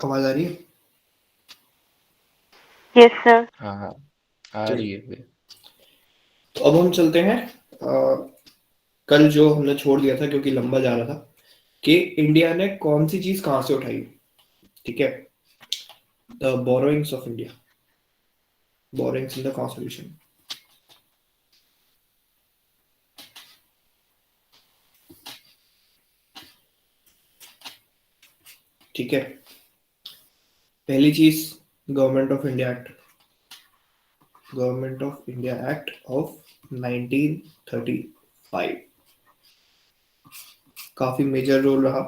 आवाज आ रही है? Yes sir. हाँ हाँ, आ चलिए, रही है फिर। तो अब हम चलते हैं। कल जो हमने छोड़ दिया था क्योंकि लंबा जा रहा था, कि इंडिया ने कौन सी चीज कहाँ से उठाई। ठीक है, the borrowings of India, borrowings in the constitution. ठीक है, पहली चीज, government of India act, government of India act of 1935, काफी मेजर रोल रहा।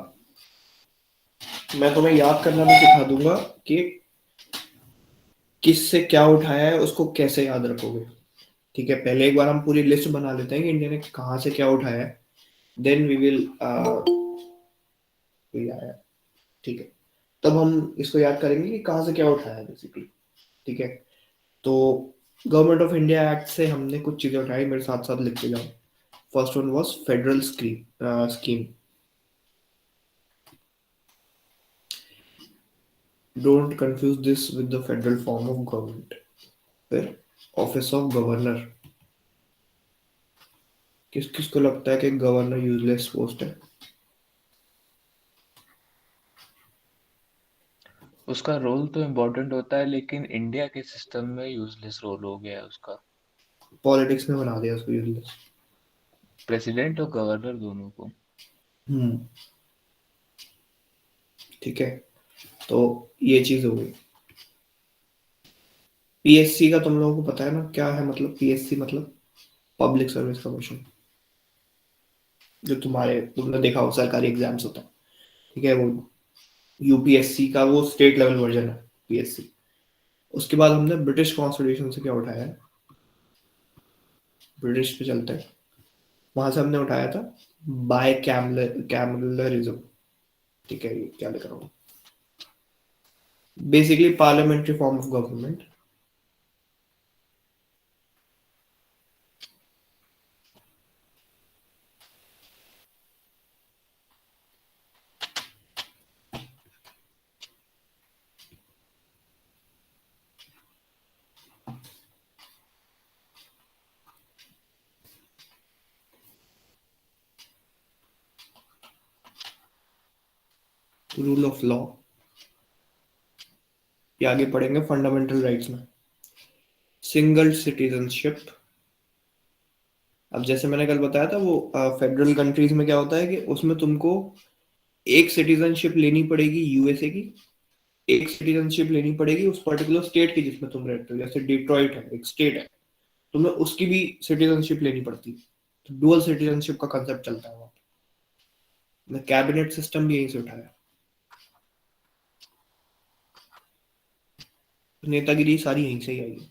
मैं तुम्हें याद करना भी सिखा दूंगा कि किससे क्या उठाया है, उसको कैसे याद रखोगे। ठीक है, पहले एक बार हम पूरी लिस्ट बना लेते हैं कि इंडिया ने कहाँ से क्या उठाया है, देन वी विल आया। ठीक है, तब हम इसको याद करेंगे कि कहाँ से क्या उठाया है बेसिकली। ठीक है, तो गवर्नमेंट ऑफ इंडिया एक्ट से हमने कुछ चीजें उठाई, मेरे साथ साथ लिखते जाओ। First one was federal scheme. Don't confuse this with the federal form of government. फिर ऑफिस ऑफ गवर्नर, किस किस को लगता है कि गवर्नर यूजलेस पोस्ट है? उसका रोल तो इम्पोर्टेंट होता है, लेकिन इंडिया के सिस्टम में यूजलेस रोल हो गया है उसका। पॉलिटिक्स में बना दिया उसको यूजलेस। प्रेसिडेंट और गवर्नर दोनों को। हम्म, ठीक है, तो ये चीज हो गई। पीएससी का तुम लोगों को पता है ना क्या है? मतलब पीएससी मतलब पब्लिक सर्विस कमीशन, जो तुम्हारे तुमने देखा हो सरकारी एग्जाम्स होता है। ठीक है, वो यूपीएससी का वो स्टेट लेवल वर्जन है पीएससी। उसके बाद हमने ब्रिटिश कॉन्स्टिट्यूशन से क्या उठाया है, ब्रिटिश पे चलते हैं। वहां से हमने उठाया था बाय कैमलरिज्म। ठीक है, ये क्या लिख रहा हूँ, basically parliamentary form of government. Rule of law, ये आगे पढ़ेंगे फंडामेंटल राइट्स में। सिंगल सिटीजनशिप, अब जैसे मैंने कल बताया था वो फेडरल कंट्रीज में क्या होता है कि उसमें तुमको एक सिटीजनशिप लेनी पड़ेगी यूएसए की, एक सिटीजनशिप लेनी पड़ेगी उस पर्टिकुलर स्टेट की जिसमें तुम रहते हो। जैसे डिट्रॉइट है, एक स्टेट है, तुम्हें उसकी भी सिटीजनशिप लेनी पड़ती है। तो डुअल सिटीजनशिप का कंसेप्ट चलता है वहाँ पे। कैबिनेट सिस्टम भी यहीं से उठाया है। तो नेतागिरी सारी यहीं से ही आई है।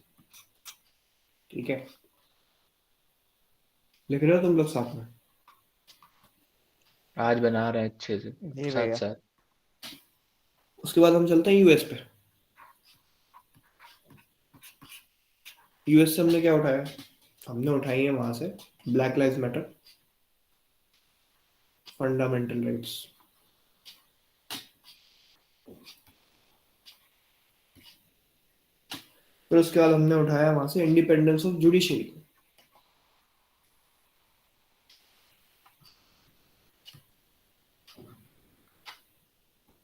ठीक है, लिख रहे हो तुम लोग साथ में? आज बना रहे हैं अच्छे से, जी साथ भैया। साथ। उसके बाद हम चलते हैं यूएस पे। यूएस से हमने क्या उठाया? हमने उठाई है वहां से black lives matter, fundamental rights. फिर उसके बाद हमने उठाया वहां से इंडिपेंडेंस ऑफ जुडिशरी।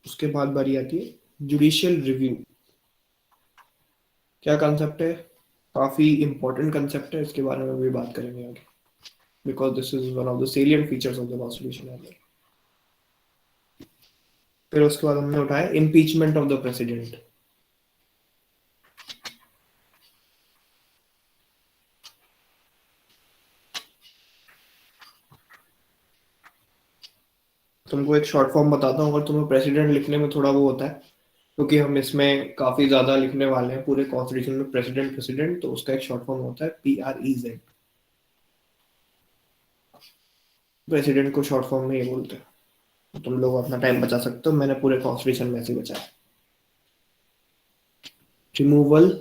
उसके बाद बारी आती है जुडिशियल रिव्यू। क्या कंसेप्ट है? काफी इंपॉर्टेंट कंसेप्ट है, इसके बारे में भी बात करेंगे आगे, because this is one of the salient features of the constitution. फिर उसके बाद हमने उठाया इम्पीचमेंट ऑफ द प्रेसिडेंट। तुमको एक शॉर्ट फॉर्म बताता हूँ, अगर तुम्हें प्रेसिडेंट लिखने में थोड़ा वो होता है, क्योंकि हम इसमें काफी ज्यादा लिखने वाले हैं पूरे कॉन्स्टिट्यूशन में प्रेसिडेंट प्रेसिडेंट, तो उसका एक शॉर्ट फॉर्म होता है PREZ। प्रेसिडेंट को शॉर्ट फॉर्म में ये बोलते हैं। तो तुम लोग अपना टाइम बचा सकते हो, मैंने पूरे कॉन्स्टिट्यूशन में ऐसे ही बचाया। Removal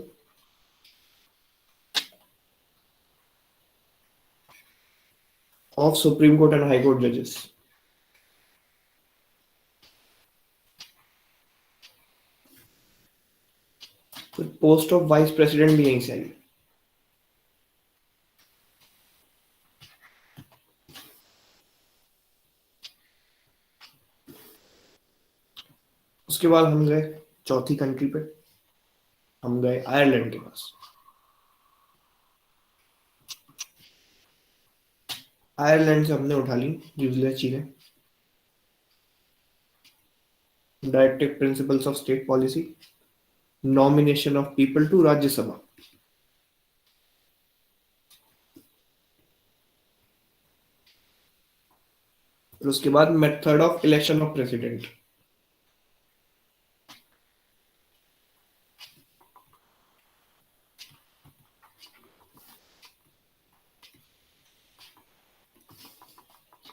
of supreme court and high court जजेस। फिर पोस्ट ऑफ वाइस प्रेसिडेंट भी यहीं से आई। उसके बाद हम गए चौथी कंट्री पे, हम गए आयरलैंड के पास। आयरलैंड से हमने उठा ली यूजलेस चीजें, directive principles of state policy, nomination of people to Rajya Sabha, और उसके बाद method of election of president.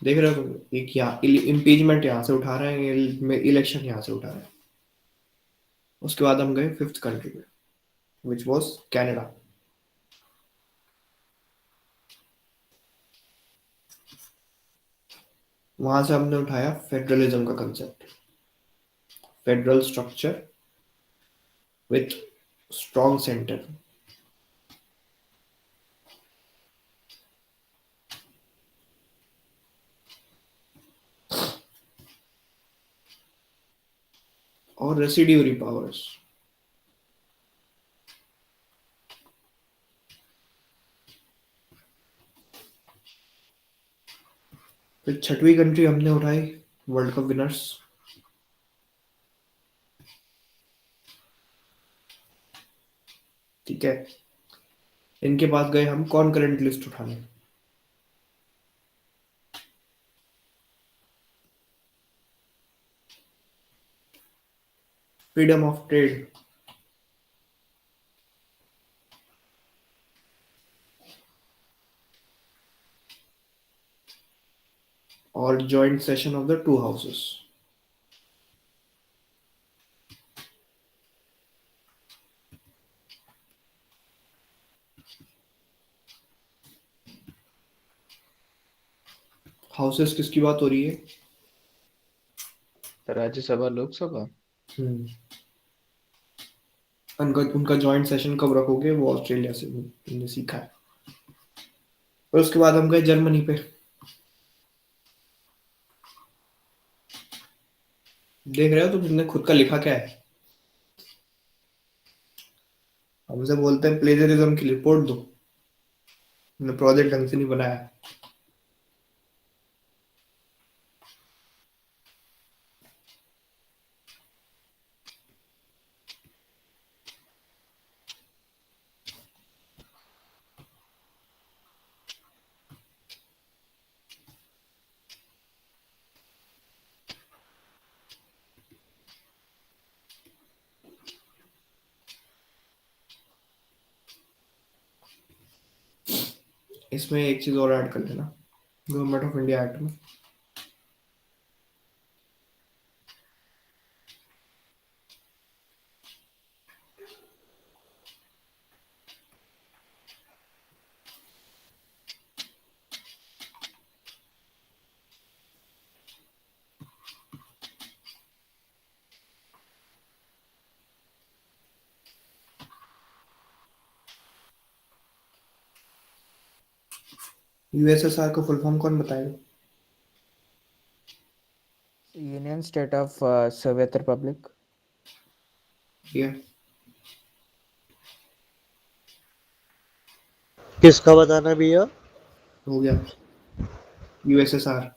देख रहे हो तुम, एक यहाँ इम्पीचमेंट यहाँ से उठा रहे हैं, इलेक्शन यहाँ से उठा रहे हैं। उसके बाद हम गए फिफ्थ कंट्री में, विच वॉज कैनेडा। वहां से हमने उठाया फेडरलिज्म का concept, federal structure with strong centre. और रेसिड्यूरी पावर्स। फिर छठवीं कंट्री हमने उठाई वर्ल्ड कप विनर्स, ठीक है। इनके पास गए हम कॉन्करेंट लिस्ट उठाने। फ्रीडम ऑफ ट्रेड, और joint session of the two houses. Houses किसकी बात हो रही है? राज्यसभा लोकसभा। हम्म। उनका उनका जॉइंट सेशन कब रखोगे वो ऑस्ट्रेलिया से हमने सीखा है। और उसके बाद हम गए जर्मनी पे। देख रहे हो तुमने खुद का लिखा क्या है? हमसे बोलते हैं प्लेजरिज्म की रिपोर्ट दो, हमने प्रोजेक्ट ढंग से नहीं बनाया। इसमें एक चीज और ऐड कर लेना, गवर्नमेंट ऑफ इंडिया एक्ट में। यूएसएसआर का फुल फॉर्म कौन बताएगा? Union state of Soviet Republic. ठीक है। किसका बताना भैया? हो गया USSR.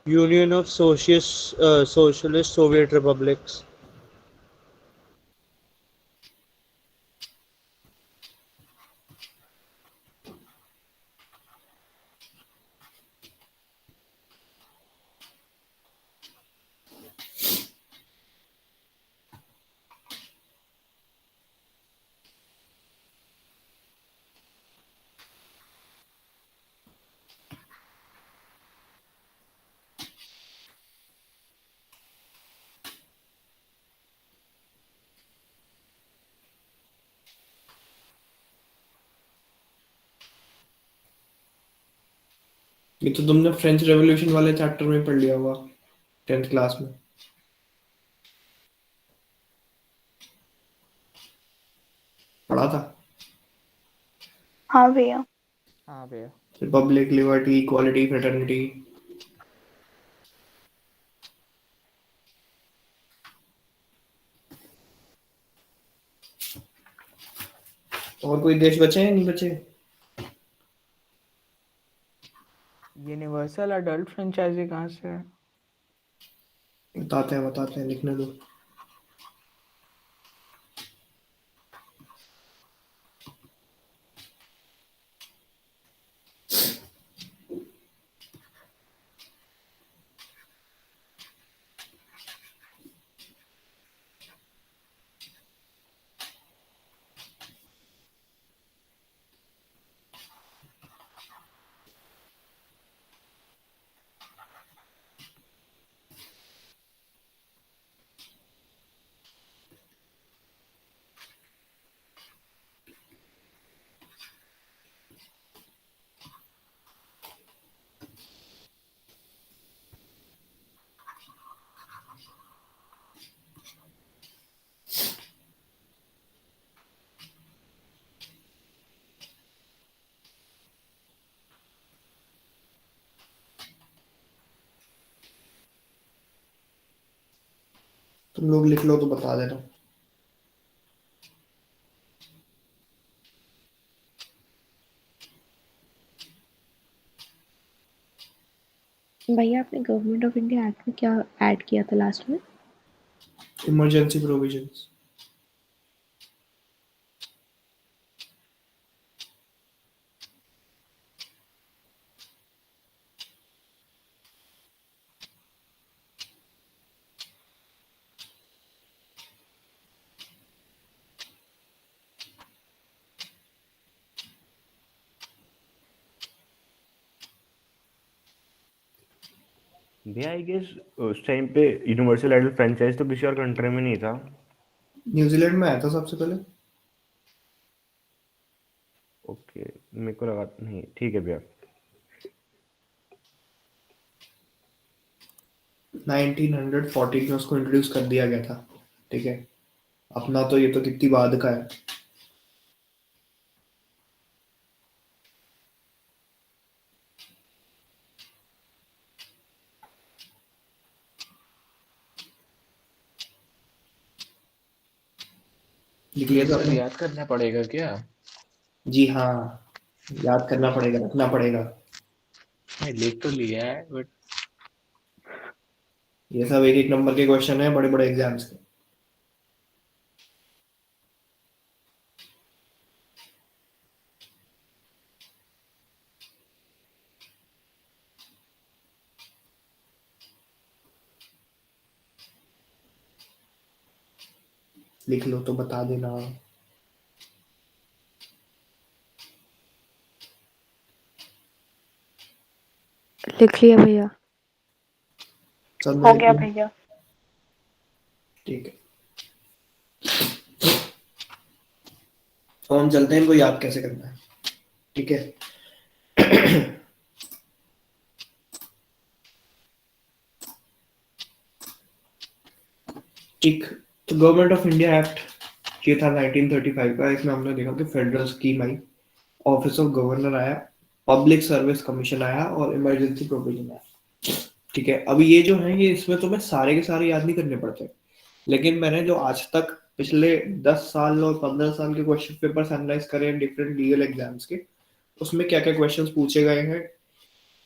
Union of socialist Soviet republics. ये तो तुमने फ्रेंच रेवोल्यूशन वाले चैप्टर में पढ़ लिया होगा 10th क्लास में। पढ़ा था? हाँ भैया। हाँ भैया। Republic, liberty, equality, fraternity. और कोई देश बचे हैं, नहीं बचे? यूनिवर्सल अडल्ट फ्रेंचाइजी कहाँ से है? बताते हैं, लिखने दो। तुम लोग लिख लो तो बता देना। भैया आपने गवर्नमेंट ऑफ इंडिया एक्ट में क्या ऐड किया था लास्ट में? Emergency provisions. भैया आई गेस उस टाइम पे यूनिवर्सल आइडल फ्रेंचाइज तो किसी और कंट्री में नहीं था। न्यूजीलैंड में आया था सबसे पहले। ओके, मेरे को लगा नहीं। ठीक है भैया। 1940 में उसको इंट्रोड्यूस कर दिया गया था। ठीक है, अपना तो ये तो कितनी बाद का है। लिख लिया ये था सब आपने? याद करना पड़ेगा क्या? जी हाँ, याद करना पड़ेगा, रखना पड़ेगा। नहीं, लिख तो लिया है बट ये सब एक एक नंबर के क्वेश्चन है बड़े बड़े एग्जाम्स के। लिख लो तो बता देना। लिख लिया भैया। सब हो मैं गया भैया। ठीक है, तो हम चलते हैं, इनको याद कैसे करना है। ठीक है, ठीक। तो गवर्नमेंट ऑफ इंडिया एक्ट ये था 1935 का। इसमें हमने देखा कि federal scheme I, office of governor आया, पब्लिक सर्विस कमीशन आया और इमरजेंसी प्रोविजन आया। ठीक है, अभी ये जो है ये इसमें तुम्हें सारे के सारे याद नहीं करने पड़ते, लेकिन मैंने जो आज तक पिछले 10 साल और 15 साल के क्वेश्चन पेपर्स एनालाइज करे हैं डिफरेंट लीगल एग्जाम्स के, उसमें क्या क्या क्वेश्चंस पूछे गए हैं,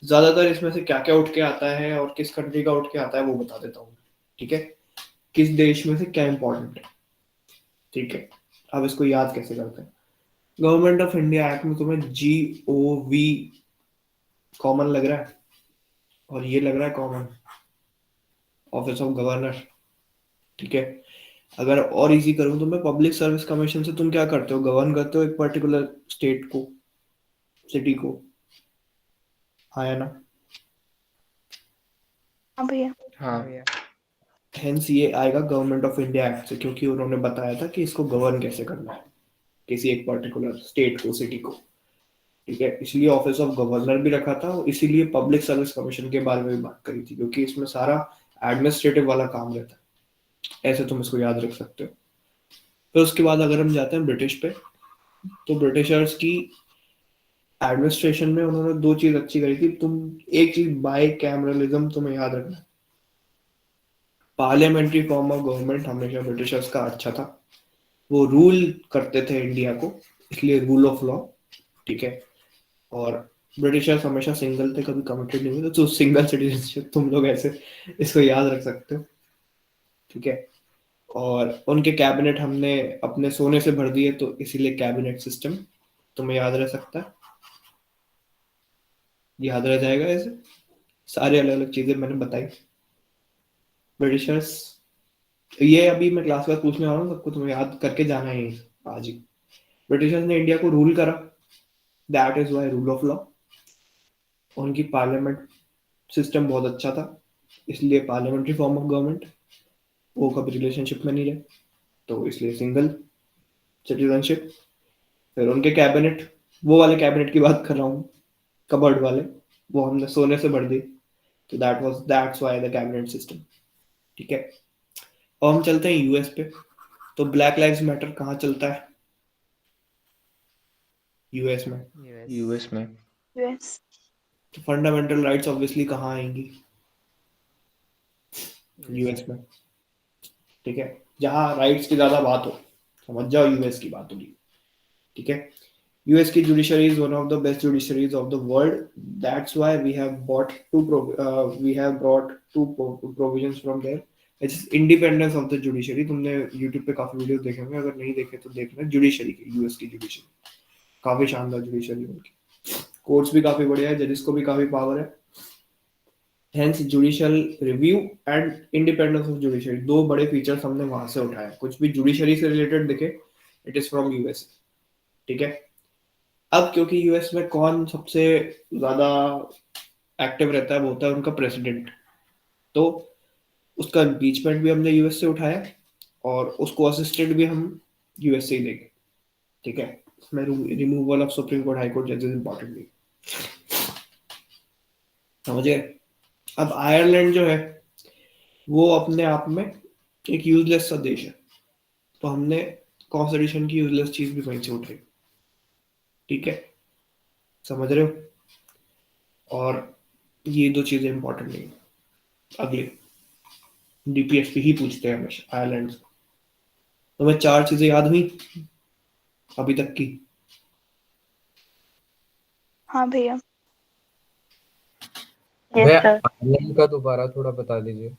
ज्यादातर इसमें से क्या क्या उठ के आता है और किस कंट्री का उठ के आता है वो बता देता हूँ। ठीक है, किस देश में से क्या इंपॉर्टेंट है। ठीक है, अब इसको याद कैसे करते हैं। गवर्नमेंट ऑफ इंडिया एक्ट में तुम्हें GOV कॉमन लग रहा है और ये लग रहा है कॉमन, ऑफिस ऑफ गवर्नर। ठीक है, अगर और इजी करूं तो मैं पब्लिक सर्विस कमीशन से तुम क्या करते हो, गवर्न करते हो एक पर्टिकुलर स्टेट को, सिटी को। आया ना? हाँ भैया। हाँ हाँ। भैया। हेंस ये आएगा गवर्नमेंट ऑफ इंडिया एक्ट से, क्योंकि उन्होंने बताया था कि इसको गवर्न कैसे करना है, किसी एक पर्टिकुलर स्टेट को, सिटी को। ठीक है, इसलिए ऑफिस ऑफ गवर्नर भी रखा था और इसीलिए पब्लिक सर्विस कमीशन के बारे में भी बात करी थी, क्योंकि इसमें सारा एडमिनिस्ट्रेटिव वाला काम रहता है। ऐसे तुम इसको याद रख सकते हो। फिर उसके बाद अगर हम जाते हैं ब्रिटिश पे, तो ब्रिटिशर्स की एडमिनिस्ट्रेशन में उन्होंने दो चीज अच्छी करी थी। तुम एक चीज बाय कैमरलिज्म तुम्हें याद रखना, पार्लियामेंट्री फॉर्म ऑफ गवर्नमेंट हमेशा ब्रिटिशर्स का अच्छा था। वो रूल करते थे इंडिया को, इसलिए रूल ऑफ लॉ, ठीक है। और ब्रिटिशर्स हमेशा सिंगल थे, कभी कमिटेड नहीं हुए, तो सिंगल सिटीजनशिप तुम लोग ऐसे इसको याद रख सकते हो, ठीक है। और उनके कैबिनेट हमने अपने सोने से भर दिए, तो इसीलिए कैबिनेट सिस्टम तुम्हें याद रह सकता है, याद रह जाएगा ऐसे। सारे अलग अलग चीजें मैंने बताई। ब्रिटिशर्स, ये अभी मैं क्लास वाइज पूछने वाला हूँ सबको, तुम्हें याद करके जाना है आज ही। ब्रिटिशर्स ने इंडिया को रूल करा, that is why rule of law. उनकी पार्लियामेंट सिस्टम बहुत अच्छा था, इसलिए पार्लियामेंट्री फॉर्म ऑफ गवर्नमेंट। वो कभी रिलेशनशिप में नहीं रहे, तो इसलिए सिंगल सिटीजनशिप। फिर उनके कैबिनेट, वो वाले कैबिनेट की बात कर रहा हूँ, कबर्ड वाले, वो हमने सोने से भर दी, तो that's why the cabinet system, ठीक है। और हम चलते हैं यूएस पे। तो ब्लैक लाइव्स मैटर कहाँ चलता है? यूएस में। यूएस में। यूएस। तो फंडामेंटल राइट्स ऑब्वियसली कहाँ आएंगी? यूएस में, ठीक है। जहाँ राइट्स की ज्यादा बात हो, समझ जाओ यूएस की बात होगी, ठीक है। यूएस की judiciary is one of the best judiciaries of the world, that's why we have brought two provisions from there, it's independence of the judiciary. तुमने यूट्यूब पे काफी वीडियो देखे होंगे, अगर नहीं देखे तो देखना। जुडिशरी की, यूएस की जुडिशरी काफी शानदार जुडिशरी उनकी, कोर्ट्स भी काफी बढ़िया है, जजेस को भी काफी पावर है। Hence judicial review and independence of judiciary, दो बड़े फीचर्स हमने वहां से उठाए। कुछ भी जुडिशरी से रिलेटेड दिखे, इट इज फ्रॉम यूएस, ठीक है। अब क्योंकि यूएस में कौन सबसे ज्यादा एक्टिव रहता है, वो होता है उनका प्रेसिडेंट, तो उसका इम्पीचमेंट भी हमने यूएस से उठाया, और उसको असिस्टेंट भी हम यूएस से ही देंगे, ठीक है। इसमें removal of supreme court high court जजेस इंपॉर्टेंट नहीं, समझे। अब आयरलैंड जो है वो अपने आप में एक यूजलेस सा देश है, तो हमने कॉन्स्टिट्यूशन की यूजलेस चीज भी वहीं से उठाई, ठीक है, समझ रहे हो। और ये दो चीजें इंपॉर्टेंट नहीं, अगले डीपीएसपी ही पूछते हैं हमेशा आयरलैंड से। तो मैं चार चीजें याद हुई अभी तक की? हाँ भैया। भैया यस सर। आयरलैंड का दोबारा थोड़ा बता दीजिए।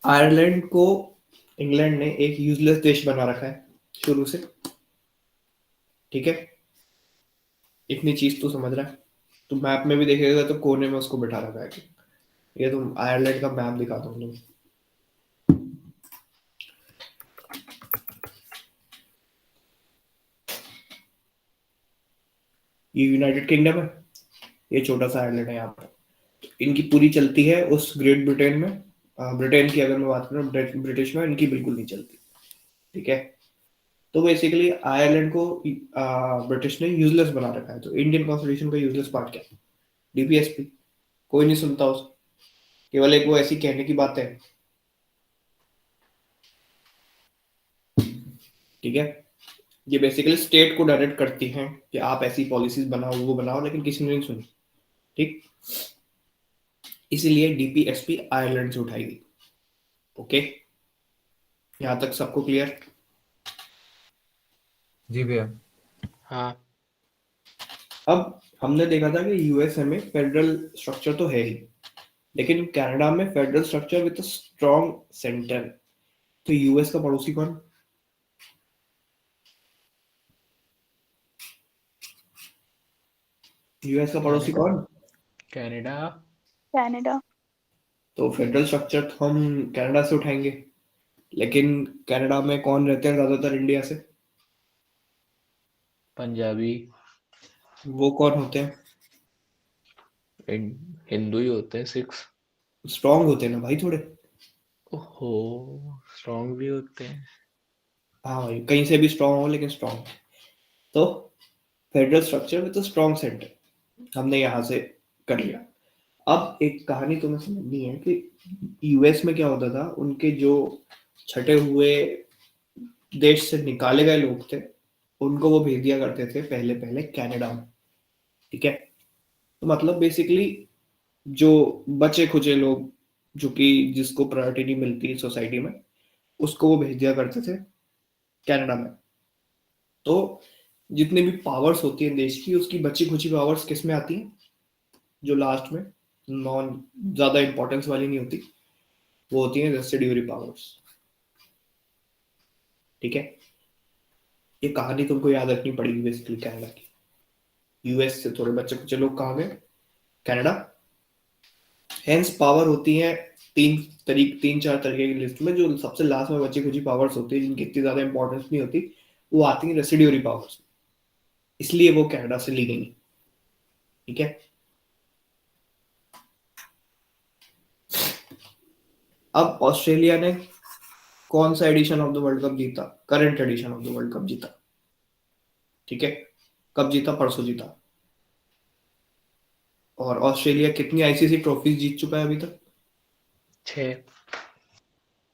आयरलैंड को इंग्लैंड ने एक यूजलेस देश बना रखा है शुरू से, ठीक है। इतनी चीज तो समझ रहा है, तो मैप में भी देखेगा तो कोने में उसको बिठा रखा है। ये तुम आयरलैंड का मैप दिखा दो तुम, ये यूनाइटेड किंगडम है, ये छोटा सा आयरलैंड है यहाँ पर। इनकी पूरी चलती है उस ग्रेट ब्रिटेन में, ब्रिटेन की अगर मैं बात करूँ, ब्रिटिश में इनकी बिल्कुल नहीं चलती, ठीक है। तो बेसिकली आयरलैंड को ब्रिटिश ने यूजलेस बना रखा है। तो इंडियन कॉन्स्टिट्यूशन का यूजलेस पार्ट क्या है? डीपीएसपी। कोई नहीं सुनता उस, केवल एक वो ऐसी कहने की बात है, ठीक है। ये बेसिकली स्टेट को डायरेक्ट करती हैं कि आप ऐसी पॉलिसीज बनाओ, वो बनाओ, लेकिन किसी ने नहीं सुनी, ठीक। इसीलिए डीपीएसपी आयरलैंड से उठाई गई, ओके। यहां तक सबको क्लियर? जी भैया। हाँ। अब हमने देखा था कि यूएसए में फेडरल स्ट्रक्चर तो है ही, लेकिन कनाडा में federal structure with strong centre. तो यूएस का पड़ोसी कौन? यूएस का पड़ोसी कौन? कनाडा। कनाडा। तो फेडरल स्ट्रक्चर तो हम कनाडा से उठाएंगे, लेकिन कनाडा में कौन रहते हैं ज्यादातर इंडिया से? पंजाबी। वो कौन होते हैं? हिंदू ही होते हैं, सिक्स। स्ट्रॉन्ग होते हैं ना भाई थोड़े। ओहो, स्ट्रॉन्ग भी होते हैं। हाँ भाई, कहीं से भी स्ट्रॉन्ग हो, लेकिन स्ट्रॉन्ग। तो federal structure with strong centre हमने यहाँ से कर लिया। अब एक कहानी तुम्हें समझनी है कि यूएस में क्या होता था। उनके जो छटे हुए देश से निकाले गए लोग थे, उनको वो भेज दिया करते थे पहले पहले कनाडा में, ठीक है। तो मतलब बेसिकली जो बचे खुचे लोग जो कि जिसको प्रायोरिटी नहीं मिलती सोसाइटी में, उसको वो भेज दिया करते थे कनाडा में। तो जितने भी पावर्स होती है देश की, उसकी बची खुची पावर्स किस में आती हैं, जो लास्ट में नॉन ज्यादा इंपॉर्टेंस वाली नहीं होती, वो होती है रेसिड्यूरी पावर्स, ठीक है। ये कहानी तुमको याद रखनी पड़ेगी बेसिकली कनाडा की। यूएस से थोड़े बच्चे कुछ लोग कहाँ गए, कनाडा। हेंस पावर होती है तीन चार तरीके की लिस्ट में। जो सबसे लास्ट में बची खुची पावर्स होती है जिनकी इतनी ज्यादा इंपॉर्टेंस नहीं होती, वो आती है रेसिड्यूरी पावर्स, इसलिए वो कनाडा से ली गई, ठीक है। अब ऑस्ट्रेलिया ने कौन सा edition of the world cup जीता, current edition of the world cup जीता, ठीक है। कब जीता, परसों जीता। और ऑस्ट्रेलिया कितनी आईसीसी ट्रॉफीज जीत चुका है अभी तक, 6।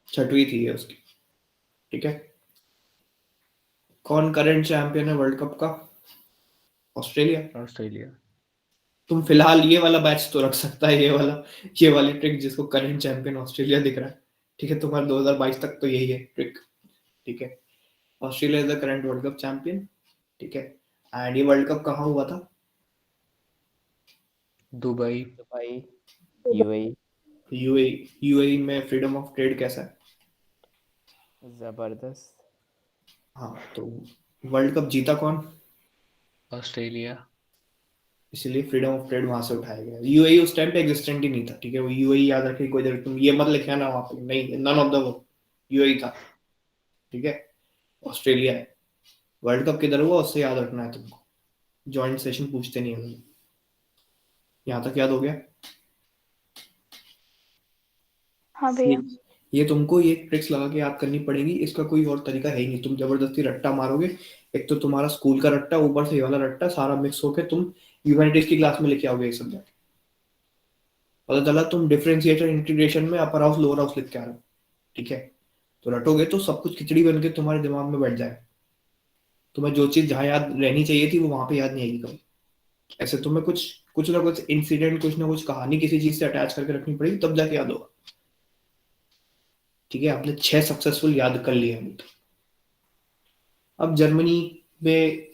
छठवीं थी ये उसकी, ठीक है। कौन करंट चैंपियन है वर्ल्ड कप का, ऑस्ट्रेलिया। ऑस्ट्रेलिया। तुम फिलहाल ये वाला बैच तो रख सकता है, ये वाली ट्रिक जिसको करंट चैंपियन ऑस्ट्रेलिया दिख रहा है, ठीक है। तुम्हारा 2022 तक तो यही है ट्रिक, ठीक है। Australia is the current world cup champion, ठीक है। एंड ये वर्ल्ड कप कहाँ हुआ था, दुबई। Dubai, UAE. यूएई में फ्रीडम ऑफ ट्रेड कैसा है, जबरदस्त। हाँ। तो वर्ल्ड कप जीता कौन, ऑस्ट्रेलिया। इसलिए फ्रीडम ऑफ ट्रेड वहां से उठाया गया। यूएई उस टाइम पे एग्जिस्टेंट ही नहीं था, ठीक है। वो यूएई याद रखे, कोई जरूरत तुम ये मत लिखना ना वहां पे, नहीं, नन ऑफ द वो यूएई था, ठीक है। ऑस्ट्रेलिया है। वर्ल्ड कप किधर हुआ उससे याद रखना है तुमको, जॉइंट सेशन पूछते नहीं है। यहाँ तक याद हो गया। हाँ भैया। ये तुमको ये ट्रिक्स लगा के याद करनी पड़ेगी, इसका कोई और तरीका है ही नहीं। तुम जबरदस्ती रट्टा मारोगे, एक तो तुम्हारा स्कूल का रट्टा, ऊपर से ये वाला रट्टा, सारा मिक्स होके तुम ह्यूमैनिटीज की क्लास में लेके आओगे ये सब्जेक्ट। पता चला तुम डिफरेंशिएटर इंटीग्रेशन में अपर हाउस लोअर हाउस लिख के आ रहे हो, ठीक है। तो रटोगे तो सब कुछ खिचड़ी बन के तुम्हारे दिमाग में बैठ जाए। तुम्हें जो चीज जहां याद रहनी चाहिए थी वो वहां पे याद नहीं आएगी कभी। ऐसे तुम्हें कुछ ना कुछ इंसिडेंट, कुछ ना कुछ कहानी किसी चीज से अटैच करके रखनी पड़ेगी, तब जाके याद होगा, ठीक है। आपने 6 सक्सेसफुल याद कर लिए अभी तक। अब जर्मनी में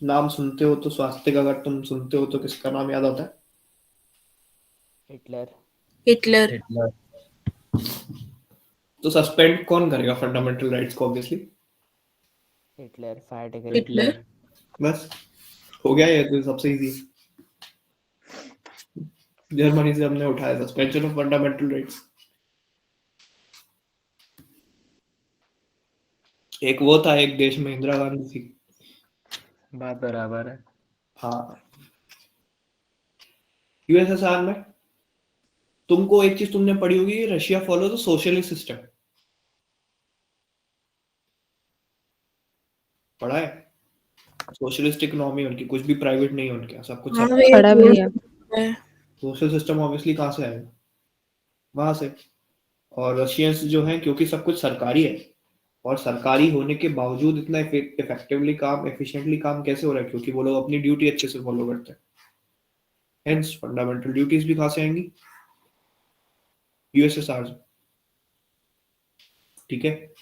नाम सुनते हो तो स्वास्तिक अगर तुम सुनते हो तो किसका नाम याद आता है, हिटलर। हिटलर। हिटलर। तो सस्पेंड कौन करेगा फंडामेंटल राइट्स को, obviously Hitler fire ticket. Hitler. बस हो गया, ये तो सबसे इजी। जर्मनी से हमने उठाया सस्पेंशन ऑफ फंडामेंटल राइट्स। एक वो था, एक देश में इंदिरा गांधी थी। बात बराबर है। हाँ, यूएसएसआर में तुमको एक चीज तुमने पढ़ी होगी, Russia follow the socialist system, पढ़ा है। सोशलिस्ट इकोनॉमी उनकी, कुछ भी प्राइवेट नहीं है उनके यहाँ, सब कुछ हाँ सरकारी। पढ़ा भी है। सोशल सिस्टम ऑब्वियसली कहाँ से आएगा, वहां से। और रशियंस जो हैं, क्योंकि सब कुछ सरकारी है, और सरकारी होने के बावजूद इतना इफेक्टिवली काम, एफिशिएंटली काम कैसे हो रहा है, क्योंकि वो लोग अपनी ड्यूटी अच्छे से फॉलो करते हैं। हेंस फंडामेंटल ड्यूटीज भी कहाँ से आएंगी, यूएसएसआर से, ठीक है।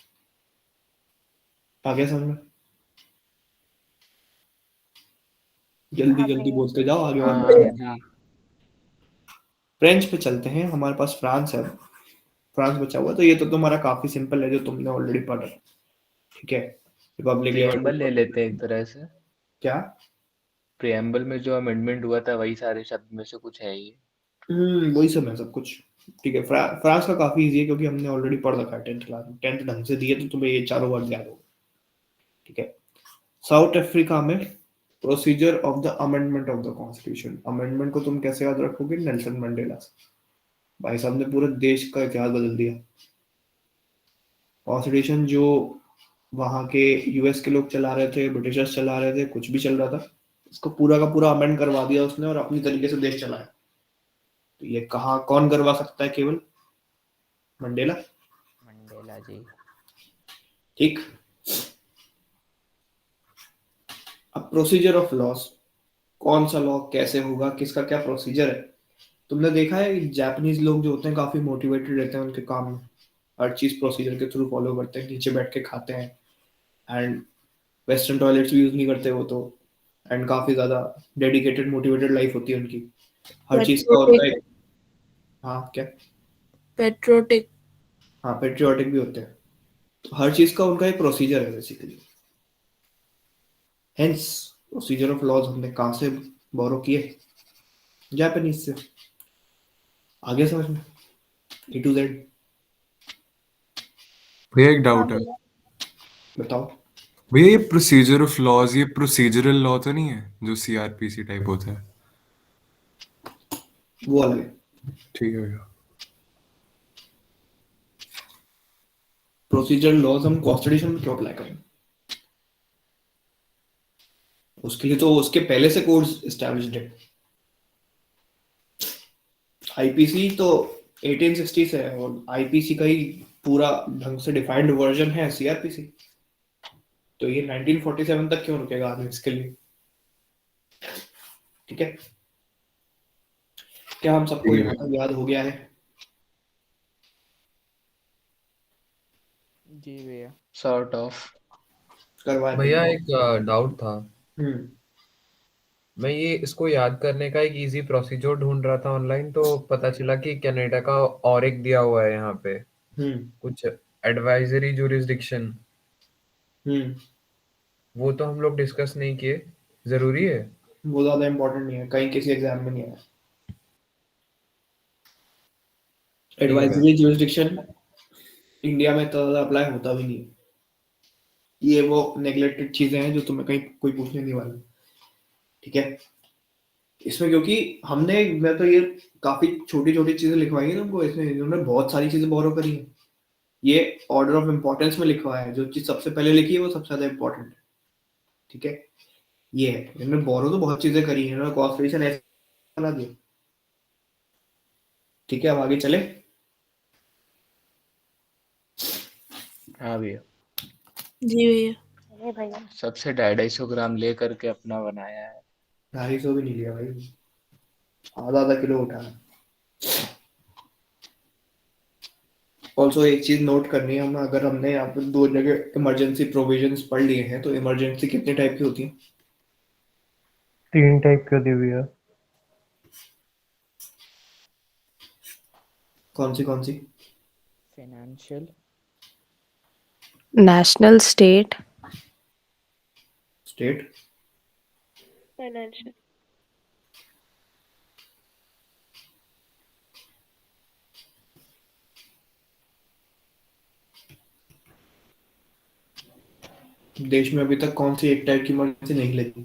आगे समझ में, जल्दी हाँ जल्दी भैया। बोलते जाओ आगे हाँ और। जी। फ्रेंच पे चलते हैं, हमारे पास फ्रांस है, फ्रांस बचा हुआ। तो ये तो तुम्हारा काफी सिंपल है, जो तुमने ऑलरेडी पढ़ा है, ठीक है। रिपब्लिक प्रियम्बल ले लेते हैं एक तरह से। क्या, प्रियम्बल में जो अमेंडमेंट हुआ था वही सारे शब्द में से कुछ है ये। वही सब है सब कुछ, ठीक है। फ्रांस का काफी इजी है, क्योंकि हमने ऑलरेडी पढ़ रखा है 10th क्लास में, 10th ढंग से दिए तो तुम्हें ये चारों वर्ड याद होगा, ठीक है। साउथ अफ्रीका में procedure of the amendment of the constitution, amendment को तुम कैसे याद रखोगे, नेल्सन मंडेला से। भाई साहब ने पूरे देश का इतिहास बदल दिया। कॉन्स्टिट्यूशन जो वहां के यूएस के लोग चला रहे थे, ब्रिटिशर्स चला रहे थे, कुछ भी चल रहा था, इसको पूरा का पूरा अमेंड करवा दिया उसने, और अपनी तरीके से देश चलाया। तो ये कहाँ कौन करवा सकता है, केवल मंडेला, मंडेला जी। ठीक। अब प्रोसीजर ऑफ लॉस, कौन सा लॉ कैसे होगा, किसका क्या प्रोसीजर है। तुमने देखा है जापानीज लोग जो होते हैं काफी मोटिवेटेड रहते हैं उनके काम में, हर चीज प्रोसीजर के थ्रू फॉलो करते हैं, नीचे बैठ के खाते हैं, एंड वेस्टर्न टॉयलेट्स भी यूज नहीं करते वो तो, एंड काफी ज्यादा डेडिकेटेड मोटिवेटेड लाइफ होती है उनकी, हर चीज का उनका एक, हाँ क्या, पेट्रोटिक। हाँ पेट्रियोटिक भी होते हैं, तो हर चीज का उनका एक प्रोसीजर है basically. Hence procedure of laws हमने कहाँ से बोरो किए, जापानीज से। आगे समझ में, ए टू जेड। भैया एक हाँ डाउट है। भैया। बताओ। भैया ये प्रोसीजर ऑफ लॉज ये प्रोसीजरल लॉ तो नहीं है जो सीआरपीसी टाइप होता है? वो अलग है। ठीक है भैया। प्रोसीजर लॉज हम कॉन्स्टिट्यूशन में क्यों अप्लाई करें, उसके लिए तो उसके पहले से कोड्स एस्टैब्लिश्ड है। आईपीसी तो 1860 से है, और आईपीसी का ही पूरा ढंग से डिफाइंड वर्जन है सीआरपीसी, तो ये 1947 तक क्यों रुकेगा आदमी इसके लिए। ठीक है, क्या हम सबको ठीक है यहाँ तक याद हो गया है? जी भैया। Sort of. करवाए भैया थे। एक डाउट था। हम्म। मैं ये इसको याद करने का एक इजी प्रोसीजर ढूंढ रहा था ऑनलाइन, तो पता चला कि कनाडा का और एक दिया हुआ है यहाँ पे हम्म। कुछ एडवाइजरी जुरिस्डिक्शन। हम्म। वो तो हम लोग डिस्कस नहीं किए, जरूरी है? वो ज्यादा इंपॉर्टेंट नहीं है, कहीं किसी एग्जाम में नहीं आया। ठीक है भैया। एडवाइजरी जुरिस्डिक्शन इंडिया में तो ज्यादा अप्लाई होता भी नहीं है। ये वो नेग्लेक्टेड चीजें हैं जो तुम्हें कहीं कोई पूछने नहीं वाला। ठीक है, इसमें क्योंकि हमने, मैं तो ये काफी छोटी छोटी चीजें लिखवाई है तुमको, इसमें इन्होंने बहुत सारी चीजें बोरो करी है। ये ऑर्डर ऑफ इम्पोर्टेंस में लिखवा है, जो चीज सबसे पहले लिखी है वो सबसे ज्यादा इंपॉर्टेंट है। ठीक है, ये है, इन्होंने बोरो तो बहुत चीजें करी है, इन्होंने कॉन्स्टिट्यूशन ऐसे बना दिया। ठीक है, अब आगे चले। हाँ भैया, जी भैया। चले भैया। सबसे 250 ग्राम ले करके अपना बनाया है। 250 भी नहीं लिया भाई, आधा आधा किलो उठा। ऑल्सो एक चीज नोट करनी है, हम अगर हमने यहाँ पर दो जगह इमरजेंसी प्रोविजंस पढ़ लिए हैं, तो इमरजेंसी कितने टाइप की होती है? 3 टाइप की होती है भैया। कौन सी कौन सी? Financial, national, state, state. Financial. देश में अभी तक कौन सी एक टाइप की इमरजेंसी नहीं लगी?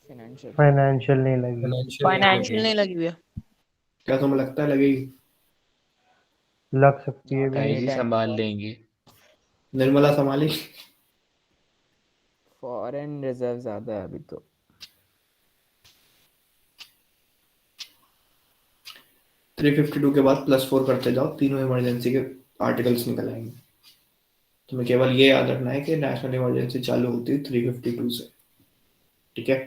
फाइनेंशियल। फाइनेंशियल नहीं लगी। फाइनेंशियल नहीं लगी भैया। क्या तुम्हें लगता है लगेगी? लग सकती है Not भी। ताई any जी time संभाल for लेंगे। निर्मला संभाली? फॉरेन रिजर्व ज्यादा है अभी तो। 352 के बाद +4 करते जाओ, तीनों इमरजेंसी के आर्टिकल्स निकल आएंगे। तुम्हें केवल ये याद रखना है कि नेशनल इमरजेंसी चालू होती है 352 से। ठीक है,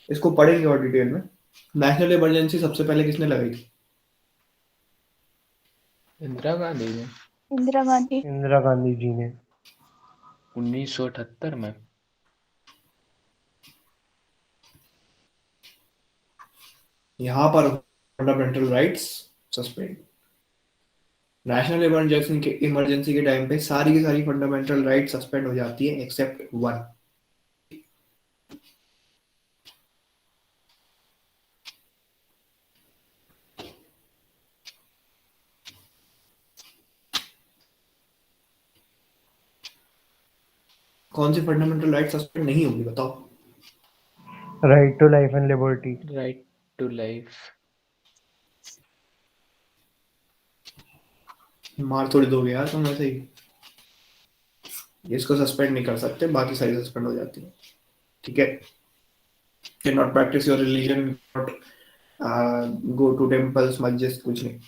इसको पढ़ेंगे और डिटेल में। नेशनल इमरजेंसी सबसे पहले किसने लगाई थी? इंदिरा गांधी ने इंदिरा गांधी। इंदिरा गांधी जी ने। 1978 में। यहाँ पर fundamental rights suspend. National emergency के टाइम पे सारी की सारी फंडामेंटल राइट सस्पेंड हो जाती है एक्सेप्ट वन। कौन सी फंडामेंटल राइट सस्पेंड नहीं होगी बताओ? Right to life and liberty. Right to life. मार थोड़ी दोगे यार तुम ऐसे ही। इसको सस्पेंड नहीं कर सकते, बाकी सारी सस्पेंड हो जाती है। ठीक है, can not practice your religion, not go to temples, मस्जिद, कुछ नहीं।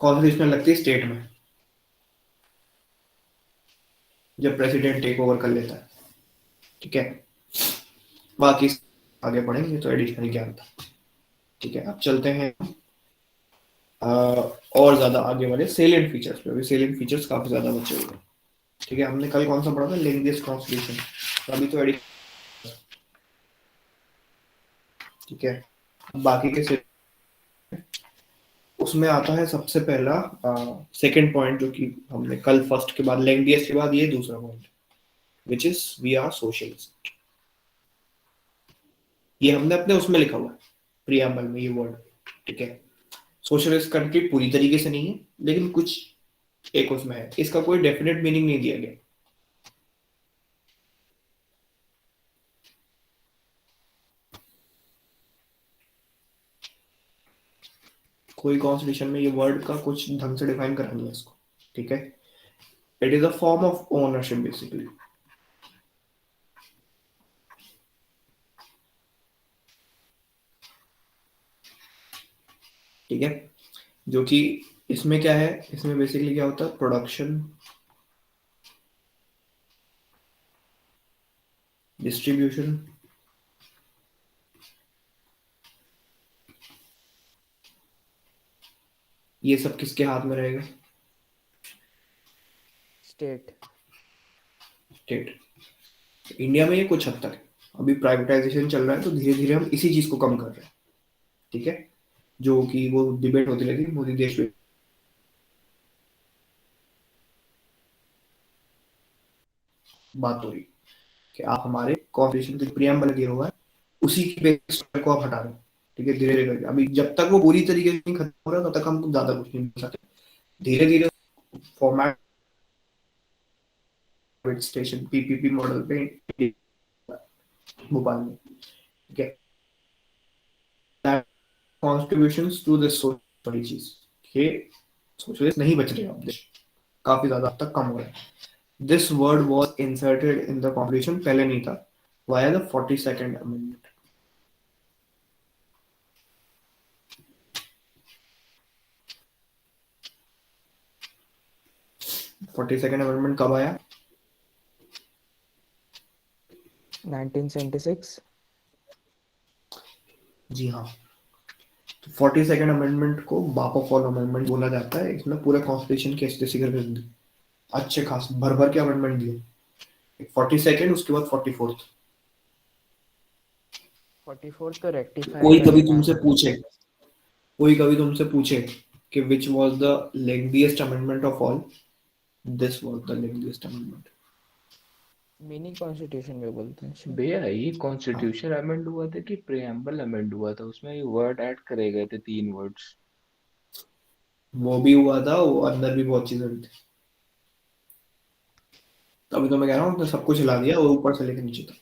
कॉन्स्टिट्यूशनल लगती है स्टेट में, जब प्रेसिडेंट टेक ओवर कर लेता है। ठीक है, बाकी आगे पढ़ेंगे तो एडिशनल ज्ञान था। ठीक है, अब चलते हैं और ज्यादा आगे वाले सेलिएंट फीचर्स पे। अभी सेलिएंट फीचर्स काफी ज्यादा बचे हुए हैं। ठीक है, हमने कल कौन सा पढ़ा था, लैंग्वेज ट्रांसलेशन, तो अभी तो एडिशन। ठीक है, बाकी के उसमें आता है सबसे पहला सेकंड पॉइंट, जो कि हमने कल फर्स्ट के बाद लैंग्वेज के बाद ये दूसरा point, which is we are socialist. ये हमने अपने उसमें लिखा हुआ है प्रियम्बल में ये वर्ड। ठीक है, सोशलिस्ट कंट्री पूरी तरीके से नहीं है, लेकिन कुछ एक उसमें है, इसका कोई डेफिनेट मीनिंग नहीं दिया गया। कोई कॉन्स्टिट्यूशन में ये वर्ड का कुछ ढंग से डिफाइन करा नहीं है इसको। ठीक है, it is a form of ownership basically. ठीक है, जो कि इसमें क्या है, इसमें बेसिकली क्या होता है, प्रोडक्शन, डिस्ट्रीब्यूशन, ये सब किसके हाथ में रहेगा, स्टेट। स्टेट। इंडिया में ये कुछ हद तक है, अभी प्राइवेटाइजेशन चल रहा है तो धीरे धीरे हम इसी चीज को कम कर रहे हैं। ठीक है, जो कि वो डिबेट होती रहती है मोदी देश में, बात हो रही कि आप हमारे कॉन्स्टिट्यूशन के प्रियम्बल दिया हुआ है उसी की बेस को आप हटा रहे हो। ठीक है, धीरे धीरे करके, अभी जब तक वो पूरी तरीके से नहीं खत्म हो रहा तब तक हम ज्यादा कुछ नहीं कर सकते। धीरे धीरे फॉर्मेट स्टेशन पीपीपी मॉडल पे भोपाल में। ठीक है, कॉन्ट्रीब्यूशंस टू दिस सोशल चीज के सोशलिस्ट नहीं बच रहे अब देश, काफी ज्यादा तक कम हो रहा है। This word was inserted in the constitution, पहले नहीं था, via the 42nd amendment. Forty second amendment कब आया, 1976। जी हाँ, तो 42nd अमेंडमेंट को बाप ऑफ ऑल अमेंडमेंट बोला जाता है। इसमें पूरे कॉन्स्टिट्यूशन के ऐसे कर दी, अच्छे खास भर भर के अमेंडमेंट दिए। 42nd, उसके बाद 44th। 44 तो रेक्टिफाई कोई कर कभी देना तुमसे है। पूछे, कोई कभी तुमसे पूछे कि which was the lengthiest amendment of all, this was the lengthiest amendment. Mini constitution में बोलते हैं। भैया ये कॉन्स्टिट्यूशन अमेंड हुआ था कि प्रियम्बल अमेंड हुआ था? उसमें ये वर्ड ऐड करे गए थे, 3 वर्ड्स। वो भी हुआ था, वो अंदर भी बहुत चीजें हुई थी। अभी तो मैं कह रहा हूँ उसने सब कुछ हिला दिया, वो ऊपर से लेकर नीचे तक।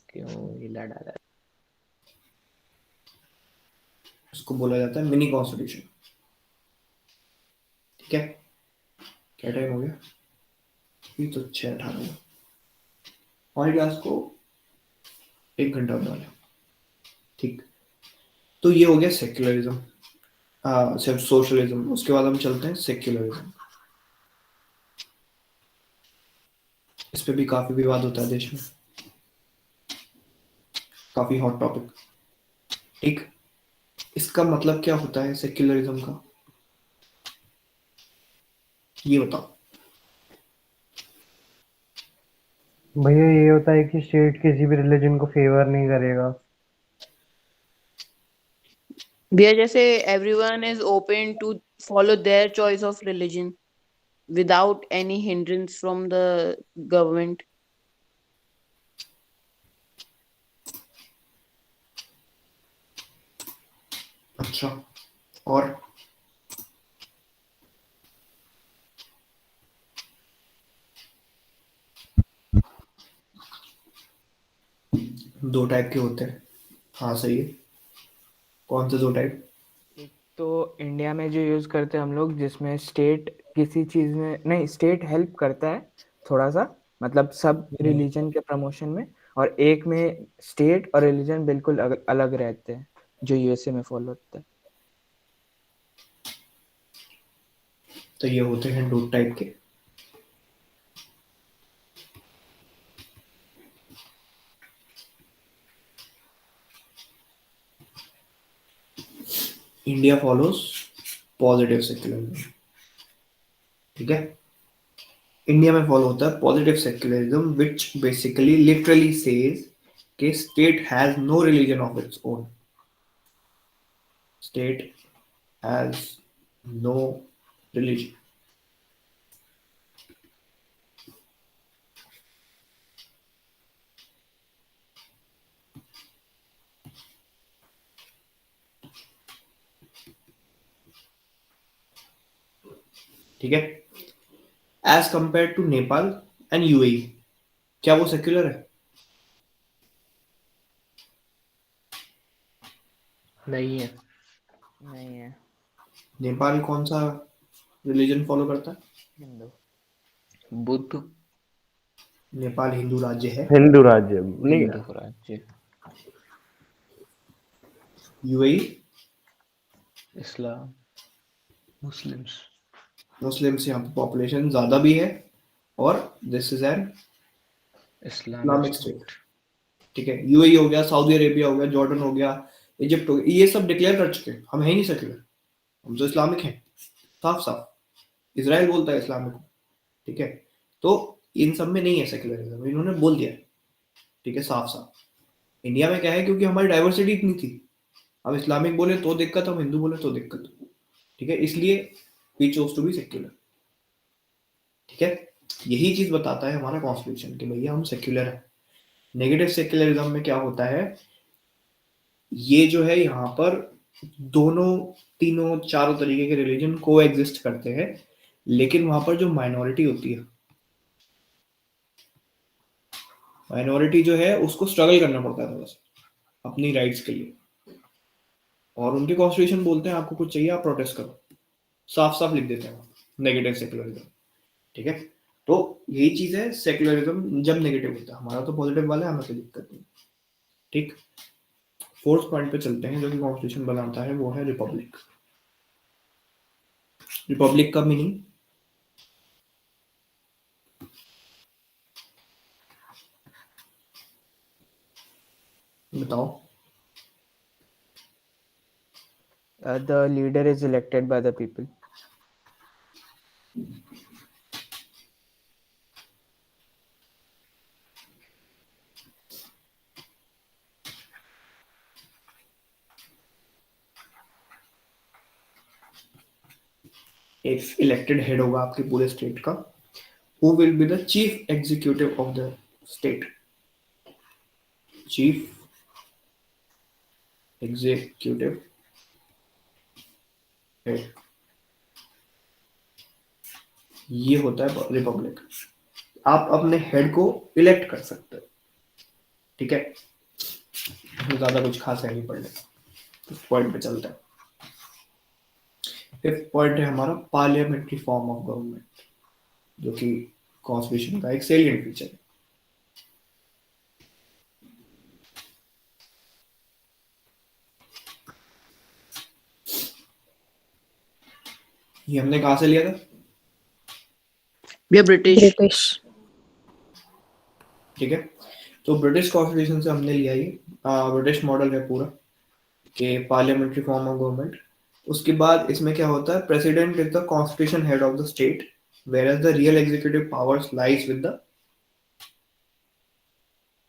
क्यों हिला डाला? उसको बोला जाता है मिनी कॉन्स्टिट्यूशन। ठीक है, क्या टाइम हो गया, ये तो 6:18 हुआ। हमारी क्लास को 1 घंटा होने वाला। ठीक, तो ये हो गया सेक्युलरिज्म, सिर्फ सोशलिज्म। उसके बाद हम चलते हैं सेक्युलरिज्म। इस पे भी काफी विवाद होता है देश में, काफी हॉट टॉपिक। ठीक, इसका मतलब क्या होता है सेक्युलरिज्म का, ये बताओ। भैया ये होता है कि स्टेट किसी भी रिलीजन को फेवर नहीं करेगा। भैया जैसे everyone is open to follow their choice of religion without any hindrance from the government. अच्छा, और दो टाइप के होते हैं, हाँ सही है। कौन से दो टाइप? एक तो इंडिया में जो यूज करते हैं हम लोग, जिसमें स्टेट किसी चीज में नहीं, स्टेट हेल्प करता है थोड़ा सा, मतलब सब रिलीजन के प्रमोशन में। और एक में स्टेट और रिलीजन बिल्कुल अलग रहते हैं, जो यूएसए में फॉलो होता है। तो ये होते हैं दो टाइप के। इंडिया फॉलोज पॉजिटिव सेक्युलरिज्म, ठीक है। इंडिया में फॉलो होता है positive secularism which basically literally says कि state has no religion of its own, state has no religion. ठीक है, as compare to Nepal and UAE, क्या वो सेक्युलर है? नहीं है। नहीं है। नेपाल कौन सा रिलीजन फॉलो करता है? हिंदू। बुद्ध। नेपाल हिंदू राज्य है। हिंदू राज्य नहीं, हिंदू राज्य। यूएई इस्लाम, मुस्लिम्स। मुस्लिम्स यहाँ पे पॉपुलेशन ज्यादा भी है और this is an Islamic Islamic state, state. ठीक है। यूएई हो गया, सऊदी अरेबिया हो गया, जॉर्डन हो गया, इजिप्ट हो गया, ये सब डिक्लेयर कर चुके हैं हम है ही नहीं सेक्युलर, हम तो इस्लामिक हैं साफ साफ। इसराइल बोलता है इस्लामिक को, ठीक है। तो इन सब में नहीं है सेक्युलरिज्म, इन्होंने बोल दिया, ठीक है, साफ साफ। इंडिया में क्या है, क्योंकि हमारी डाइवर्सिटी इतनी थी, हम इस्लामिक बोले तो दिक्कत, हम हिंदू बोले तो दिक्कत, ठीक है, इसलिए we chose to be secular, ठीक है। यही चीज बताता है हमारा कॉन्स्टिट्यूशन कि भैया हम सेक्युलर है। नेगेटिव सेक्युलरिज्म में क्या होता है, ये जो है यहाँ पर दोनों तीनों चारों तरीके के रिलीजन को एग्जिस्ट करते हैं, लेकिन वहां पर जो माइनॉरिटी होती है, माइनॉरिटी जो है उसको स्ट्रगल करना पड़ता है थोड़ा सा अपनी राइट्स के लिए, और उनके कॉन्स्टिट्यूशन बोलते हैं आपको कुछ चाहिए आप प्रोटेस्ट करो, साफ साफ लिख देते हैं नेगेटिव सेक्युलरिज्म, ठीक है। तो यही चीज है सेक्युलरिज्म जब नेगेटिव होता है, हमारा तो पॉजिटिव वाला है, हमें कोई दिक्कत नहीं, ठीक। फोर्थ पॉइंट पे चलते हैं जो कि कॉन्स्टिट्यूशन बनाता है, वो है रिपब्लिक। रिपब्लिक का मीनिंग बताओ। The leader is elected by the people. एक इलेक्टेड हेड होगा आपके पूरे स्टेट का, who will be the chief executive of the state, chief executive head, ये होता है रिपब्लिक। आप अपने हेड को इलेक्ट कर सकते हो, ठीक है, ज्यादा कुछ खास है नहीं पढ़ने का। पॉइंट पे चलता है। फिफ्थ पॉइंट है हमारा पार्लियामेंट्री फॉर्म ऑफ गवर्नमेंट, जो कि कॉन्स्टिट्यूशन का एक सेलिएंट फीचर है। ये हमने कहाँ से लिया था? We are British. ब्रिटिश। ठीक है, तो ब्रिटिश कॉन्स्टिट्यूशन से हमने लिया, ये ब्रिटिश मॉडल है पूरा कि पार्लियामेंट्री फॉर्म ऑफ गवर्नमेंट। उसके बाद इसमें क्या होता है, president is the constitution head of the state, whereas the real executive powers lies with the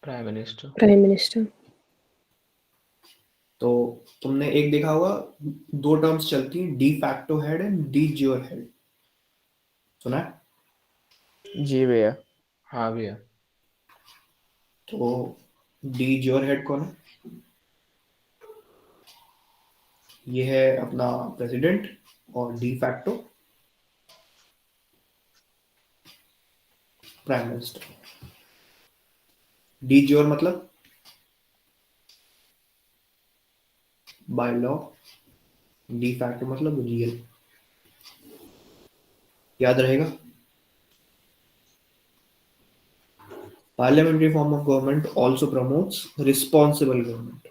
prime minister. Prime minister. तो तुमने एक देखा होगा, दो टर्म्स चलती हैं, de facto head and D jure head, सुना है? जी भैया। हाँ भैया। तो डी ज्योर हेड कौन है? ये है अपना प्रेसिडेंट, और de facto prime minister. D jure मतलब बाय लॉ, डी फैक्टो मतलब रियल, याद रहेगा। Parliamentary form of government also promotes responsible government.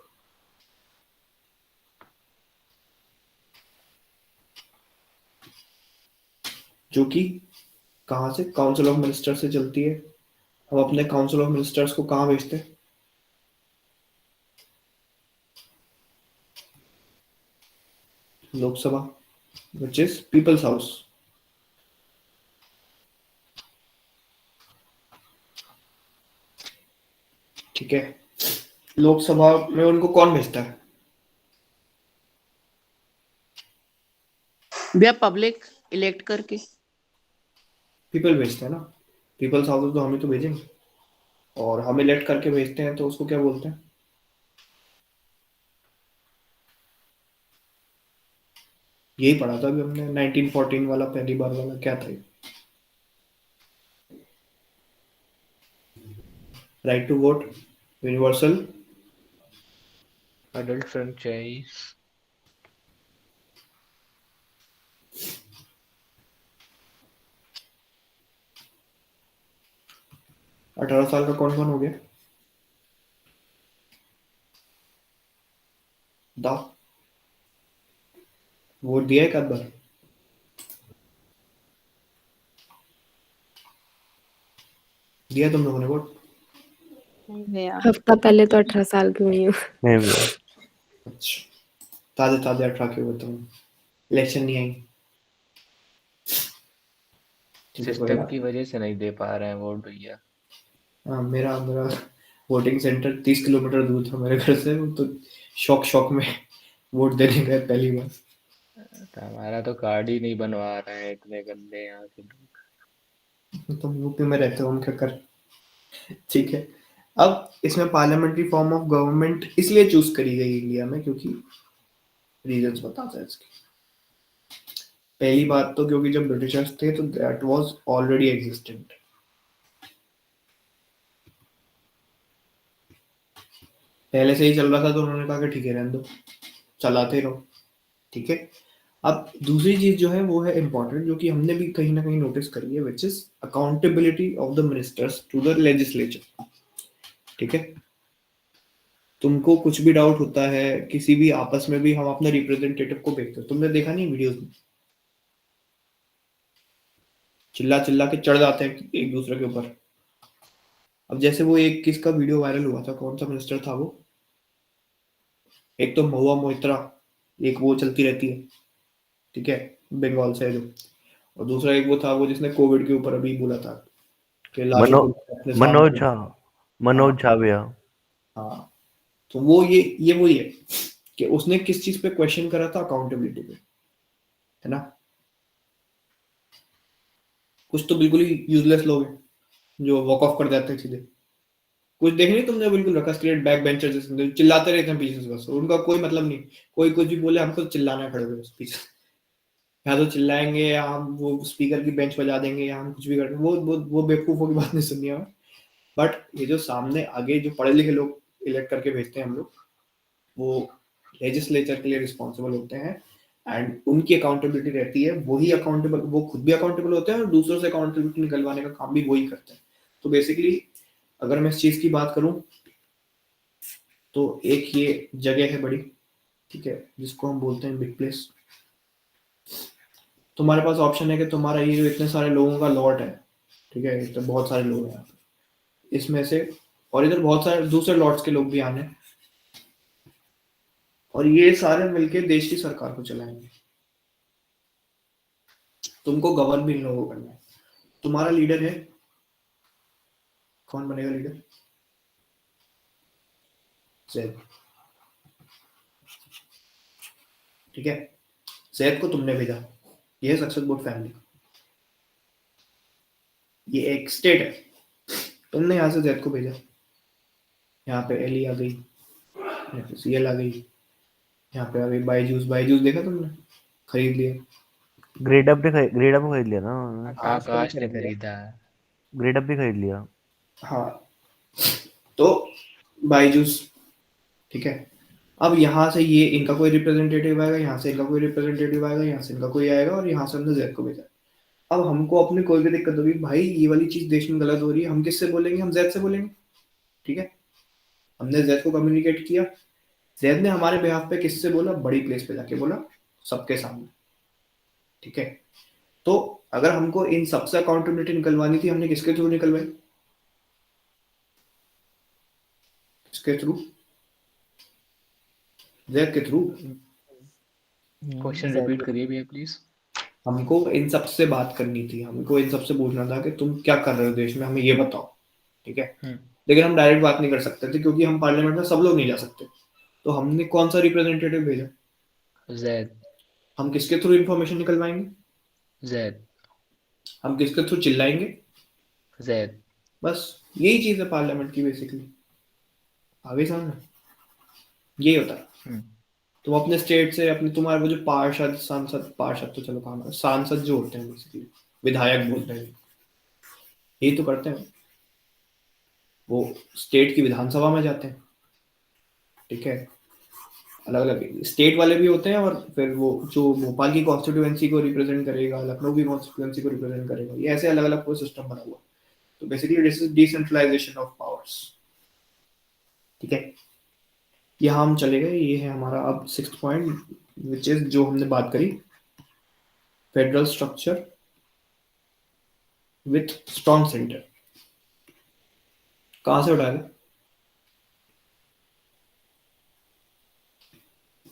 जो कि कहाँ से, काउंसिल ऑफ मिनिस्टर से चलती है। हम अपने काउंसिल ऑफ मिनिस्टर्स को कहाँ भेजते हैं? Lok Sabha which is people's house. ठीक है, लोकसभा में उनको कौन भेजता है? भैया पब्लिक इलेक्ट करके। पीपल भेजते हैं ना, पीपल्स हाउस तो हमें तो भेजेंगे, और हम इलेक्ट करके भेजते हैं तो उसको क्या बोलते हैं? यही पढ़ा था अभी हमने 1914 वाला, पहली बार वाला, क्या था? Right to vote, universal adult franchise. अठारह साल का कौन कौन हो गया? दा वोट दिया एक आध बार? दिया तुम लोगों ने वोट? नहीं भैया। हफ्ता पहले तो 18 साल की हुई हूँ। नहीं भैया। अच्छा, ताजे ताजे 18 के होते हैं, इलेक्शन नहीं आई। ठीक है, कोई सिस्टम बात। की वजह से नहीं दे पा रहे हैं वोट भैया। हाँ, मेरा मेरा वोटिंग सेंटर 30 किलोमीटर दूर था मेरे घर से, वो तो शौक में वोट देने गए पहली बार। तो हमारा तो कार्ड ही नहीं बनवा रहे हैं, इतने गंदे यहाँ के लोग। तुम यूपी में रहते हो, उनका कर। ठीक है, अब इसमें पार्लियामेंट्री फॉर्म ऑफ गवर्नमेंट इसलिए चूज करी गई इंडिया में क्योंकि रीजंस बताता है इसके। पहली बात तो क्योंकि जब ब्रिटिशर्स थे तो दैट वाज ऑलरेडी एग्जिस्टेंट। पहले से ही चल रहा था तो उन्होंने कहा कि ठीक है, रहने दो, चलाते रहो। ठीक है, अब दूसरी चीज जो है वो है इम्पोर्टेंट, जो कि हमने भी कहीं ना कहीं नोटिस करी है, which is accountability of the ministers to the legislature. ठीक है, तुमको कुछ भी डाउट होता है किसी भी, आपस में भी हम अपने रिप्रेजेंटेटिव को भेजते हैं, तुमने देखा नहीं वीडियोस में, चिल्ला चिल्ला के चढ़ जाते हैं एक दूसरे के ऊपर। अब जैसे वो एक किसका वीडियो वायरल हुआ था, कौन सा मिनिस्टर था वो, एक तो महुआ मोइत्रा, एक वो चलती रहती है, ठीक है, बंगाल से है जो, और दूसरा एक वो था वो जिसने कोविड के ऊपर अभी बोला था कि लाशों को अपने सामने मनोज रखो। झा, हाँ मनोज झा भैया। हाँ, तो वो ये वही है कि उसने किस चीज पे क्वेश्चन करा था, अकाउंटेबिलिटी पे, है ना। कुछ तो बिल्कुल ही यूजलेस लोग हैं जो वॉक ऑफ कर जाते हैं सीधे। कुछ देख नहीं तुमने, बिल्कुल रखा स्ट्रेट बैक बेंचर जैसे चिल्लाते रहते हैं पीछे से, बस उनका कोई मतलब नहीं, कोई कुछ भी बोले हमको तो चिल्लाना है खड़े हुए बस पीछे, या तो चिल्लाएंगे या हम वो स्पीकर की बेंच बजा देंगे या हम कुछ भी कर, वो बेवकूफों की बात नहीं सुननी है। बट ये जो सामने आगे जो पढ़े लिखे लोग इलेक्ट करके भेजते हैं हम लोग, वो लेजिस्लेचर के लिए रिस्पॉन्सिबल होते हैं एंड उनकी अकाउंटेबिलिटी रहती है, वही अकाउंटेबल, वो खुद भी अकाउंटेबल होते हैं और दूसरों से अकाउंटेबिलिटी निकलवाने का काम भी वही करते हैं। तो बेसिकली अगर मैं इस चीज की बात करूं तो एक ये जगह है बड़ी, ठीक है, जिसको हम बोलते हैं बिग प्लेस। तुम्हारे पास ऑप्शन है कि तुम्हारा ये जो इतने सारे लोगों का लॉट है, ठीक है, तो बहुत सारे लोग हैं यहाँ पे, इसमें से, और इधर बहुत सारे दूसरे लॉट्स के लोग भी आने हैं, और ये सारे मिलके देश की सरकार को चलाएंगे। तुमको गवर्न भी इन लोगों को करना है। तुम्हारा लीडर है, कौन बनेगा लीडर? जैद, ठीक है, जैद को तुमने भेजा, ये है सक्सेस बोट फैमिली, ये एक स्टेट है, तुमने यहाँ से जैद को भेजा, यहाँ पे एली आ गई, यहाँ पे सीएल आ गई, यहाँ पे आ गई बायजूस। बायजूस देखा तुमने, खरीद लिया। ग्रेड अप खरीद लिया ना उन्होंने। आकाश ने खरीदा है। ग्रेड अप भी खरीद लिया। हाँ, तो बायजूस, ठीक है, अब यहाँ से ये इनका कोई रिप्रेजेंटेटिव आएगा, यहाँ से इनका कोई रिप्रेजेंटेटिव आएगा, यहाँ से इनका कोई आएगा, और यहाँ से हमने जैद को भेजा। अब हमको अपनी कोई भी दिक्कत होगी, भाई ये वाली चीज देश में गलत हो रही है, हम किससे बोलेंगे? हम जैद से बोलेंगे, ठीक है। हमने जैद को कम्युनिकेट किया, जैद ने हमारे बिहाफ पे किससे बोला? बड़ी प्लेस पे जाके बोला, सबके सामने, ठीक है। तो अगर हमको इन सबसे अकाउंटेबिलिटी निकलवानी थी, हमने किसके थ्रू निकलवाई? किसके थ्रू? जैद के थ्रू। Question exactly. रिपीट करिए भैया प्लीज। हमको इन सब से बात करनी थी, हमको इन सब से पूछना था कि तुम क्या कर रहे हो देश में, हमें ये बताओ, ठीक है। लेकिन हम डायरेक्ट बात नहीं कर सकते थे क्योंकि हम पार्लियामेंट में सब लोग नहीं जा सकते। तो हमने कौन सा रिप्रेजेंटेटिव भेजा? जैद। हम किसके थ्रू इंफॉर्मेशन निकलवाएंगे? जैद। हम किसके थ्रू चिल्लाएंगे? जैद। बस यही चीज है पार्लियामेंट की बेसिकली। आगे समझ, यही होता है। तुम अपने स्टेट से अपने तुम्हारे वो जो पार्षद सांसद, पार्षद तो चलो काम है, सांसद जो होते हैं बेसिकली, विधायक बोलते हैं, यही तो करते हैं। वो स्टेट की विधानसभा में जाते हैं, ठीक है। अलग अलग स्टेट वाले भी होते हैं, और फिर वो जो भोपाल की कॉन्स्टिट्यूएंसी को रिप्रेजेंट करेगा, लखनऊ की कॉन्स्टिट्यूएंसी को रिप्रेजेंट करेगा, ये ऐसे अलग अलग पूरा सिस्टम बना हुआ। तो basically this is decentralisation of powers, ठीक है। यहाँ हम चले गए, ये है हमारा अब 6th पॉइंट, विच इज जो हमने बात करी, federal structure with strong centre. कहां से उठाया?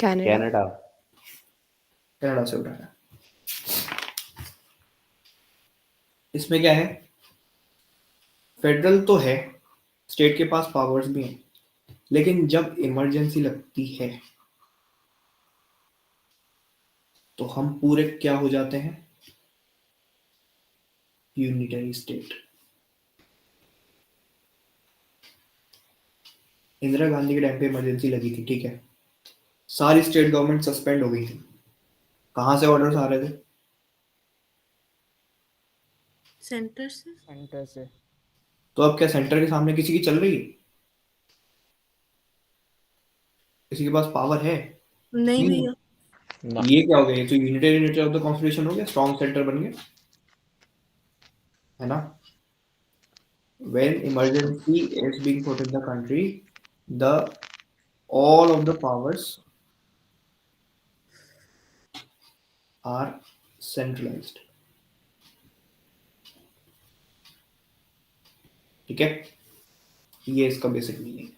कनाडा। कनाडा से उठाया। इसमें क्या है, फेडरल तो है, स्टेट के पास पावर्स भी हैं, लेकिन जब इमरजेंसी लगती है तो हम पूरे क्या हो जाते हैं, यूनिटरी स्टेट। इंदिरा गांधी के टाइम पे इमरजेंसी लगी थी, ठीक है, सारी स्टेट गवर्नमेंट सस्पेंड हो गई थी। कहां से ऑर्डर्स आ रहे थे? सेंटर से। सेंटर से। तो अब क्या सेंटर के सामने किसी की चल रही है? किसी के पास पावर है? नहीं भैया। ये क्या हो गया, ये तो unitary nature of the constitution हो गया, स्ट्रॉन्ग सेंटर बन गया, है ना। when emergency is being put in the country, the all of the powers are centralized, ठीक है। ये इसका बेसिक मीनिंग है।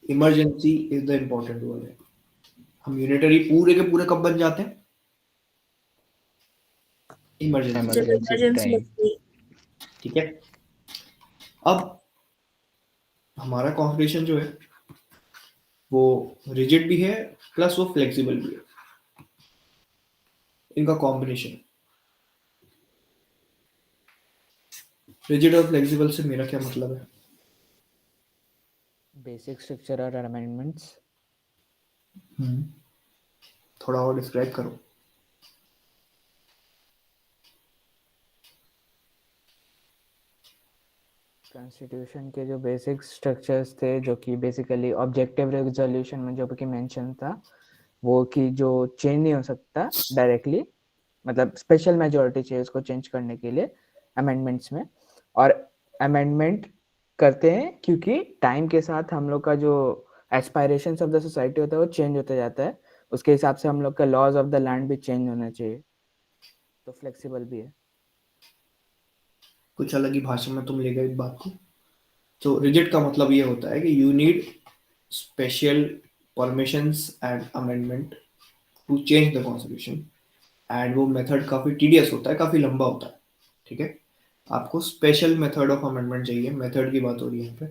Emergency is the important word है। हम यूनिटरी पूरे के पूरे कब बन जाते हैं? इमरजेंसी, इमरजेंसी लगती। ठीक है। अब हमारा कॉन्स्टिट्यूशन जो है वो रिजिड भी है प्लस वो फ्लेक्सिबल भी है, इनका कॉम्बिनेशन। रिजिड और फ्लेक्सिबल से मेरा क्या मतलब है? बेसिक स्ट्रक्चर और अमेंडमेंट्स। थोड़ा और डिस्क्राइब करो। कॉन्स्टिट्यूशन के जो बेसिक स्ट्रक्चर्स थे, जो कि बेसिकली ऑब्जेक्टिव रेजोल्यूशन में जो कि मेंशन था, वो कि जो चेंज नहीं हो सकता डायरेक्टली, मतलब स्पेशल मेजॉरिटी चाहिए उसको चेंज करने के लिए अमेंडमेंट्स में। और अमेंडमेंट करते हैं क्योंकि टाइम के साथ हम लोग का जो एस्पायरेशंस ऑफ द सोसाइटी होता है वो चेंज होता जाता है, उसके हिसाब से हम लोग का लॉज ऑफ द लैंड भी चेंज होना चाहिए, तो फ्लेक्सिबल भी है। कुछ अलग ही भाषा में तुम ले गए इस बात को। तो रिजिड का मतलब ये होता है कि you need special permissions and amendment to change the constitution, एंड वो मेथड काफी टीडियस होता है, काफी लंबा होता है, ठीक है। आपको स्पेशल मेथड ऑफ अमेंडमेंट चाहिए, मेथड की बात हो रही है यहाँ पे।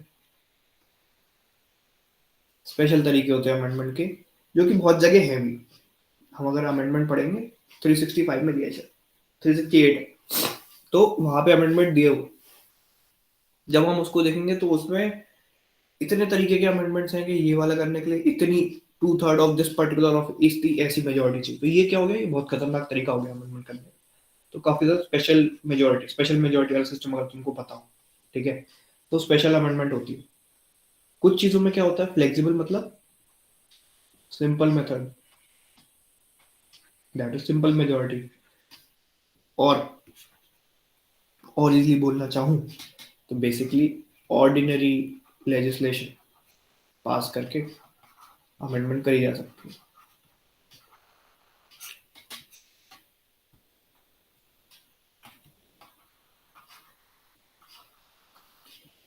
स्पेशल तरीके होते हैं अमेंडमेंट के, जो कि बहुत जगह है भी। हम अगर अमेंडमेंट पढ़ेंगे 365 में दिया है, 368, तो वहां पे अमेंडमेंट दिए हो, जब हम उसको देखेंगे तो उसमें इतने तरीके के अमेंडमेंट्स हैं कि ये वाला करने के लिए इतनी 2/3 ऑफ दिस पर्टिकुलर ऑफ इसकी ऐसी मेजोरिटी चाहिए। तो ये क्या हो गया, ये बहुत खतरनाक तरीका हो गया अमेंडमेंट करने का। तो काफी ज्यादा स्पेशल मेजोरिटी वाला सिस्टम अगर तुमको पता हो, ठीक है, तो स्पेशल अमेंडमेंट होती है। कुछ चीजों में क्या होता है, फ्लेक्सिबल मतलब simple method, that is simple majority. और इजीली बोलना चाहूं तो बेसिकली ऑर्डिनरी लेजिस्लेशन पास करके अमेंडमेंट करी जा सकती है।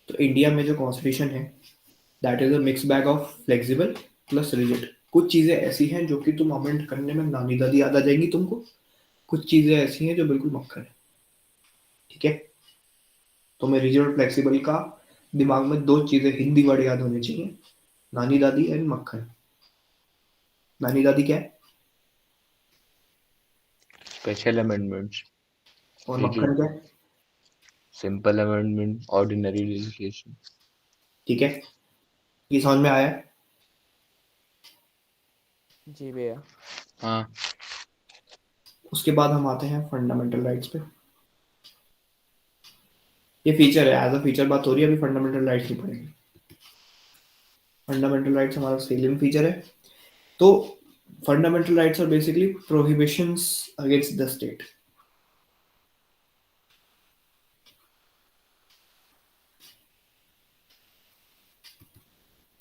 तो इंडिया में जो कॉन्स्टिट्यूशन है that is a mix bag of flexible plus rigid. कुछ चीजें ऐसी हैं जो कि तुम अमेंड करने में नानी दादी याद आ जाएंगी तुमको, कुछ चीजें ऐसी हैं जो बिल्कुल मक्खन है। ठीक है, तुम्हें रिजिड और फ्लेक्सिबल का दिमाग में दो चीजें हिंदी वर्ड याद होनी चाहिए, नानी दादी एंड मक्खन। नानी दादी क्या है स्पेशल अमेंडमेंट्स, और मक्खन क्या है? Simple amendment, ordinary legislation. ठीक है, ये समझ में आया? जी भैया। हाँ, उसके बाद हम आते हैं फंडामेंटल राइट्स पे। ये फीचर है, एज अ फीचर बात हो रही है, अभी फंडामेंटल राइट्स नहीं पढ़ेंगे। फंडामेंटल राइट्स हमारा सेलियंट फीचर है। तो fundamental rights are basically prohibitions against the state.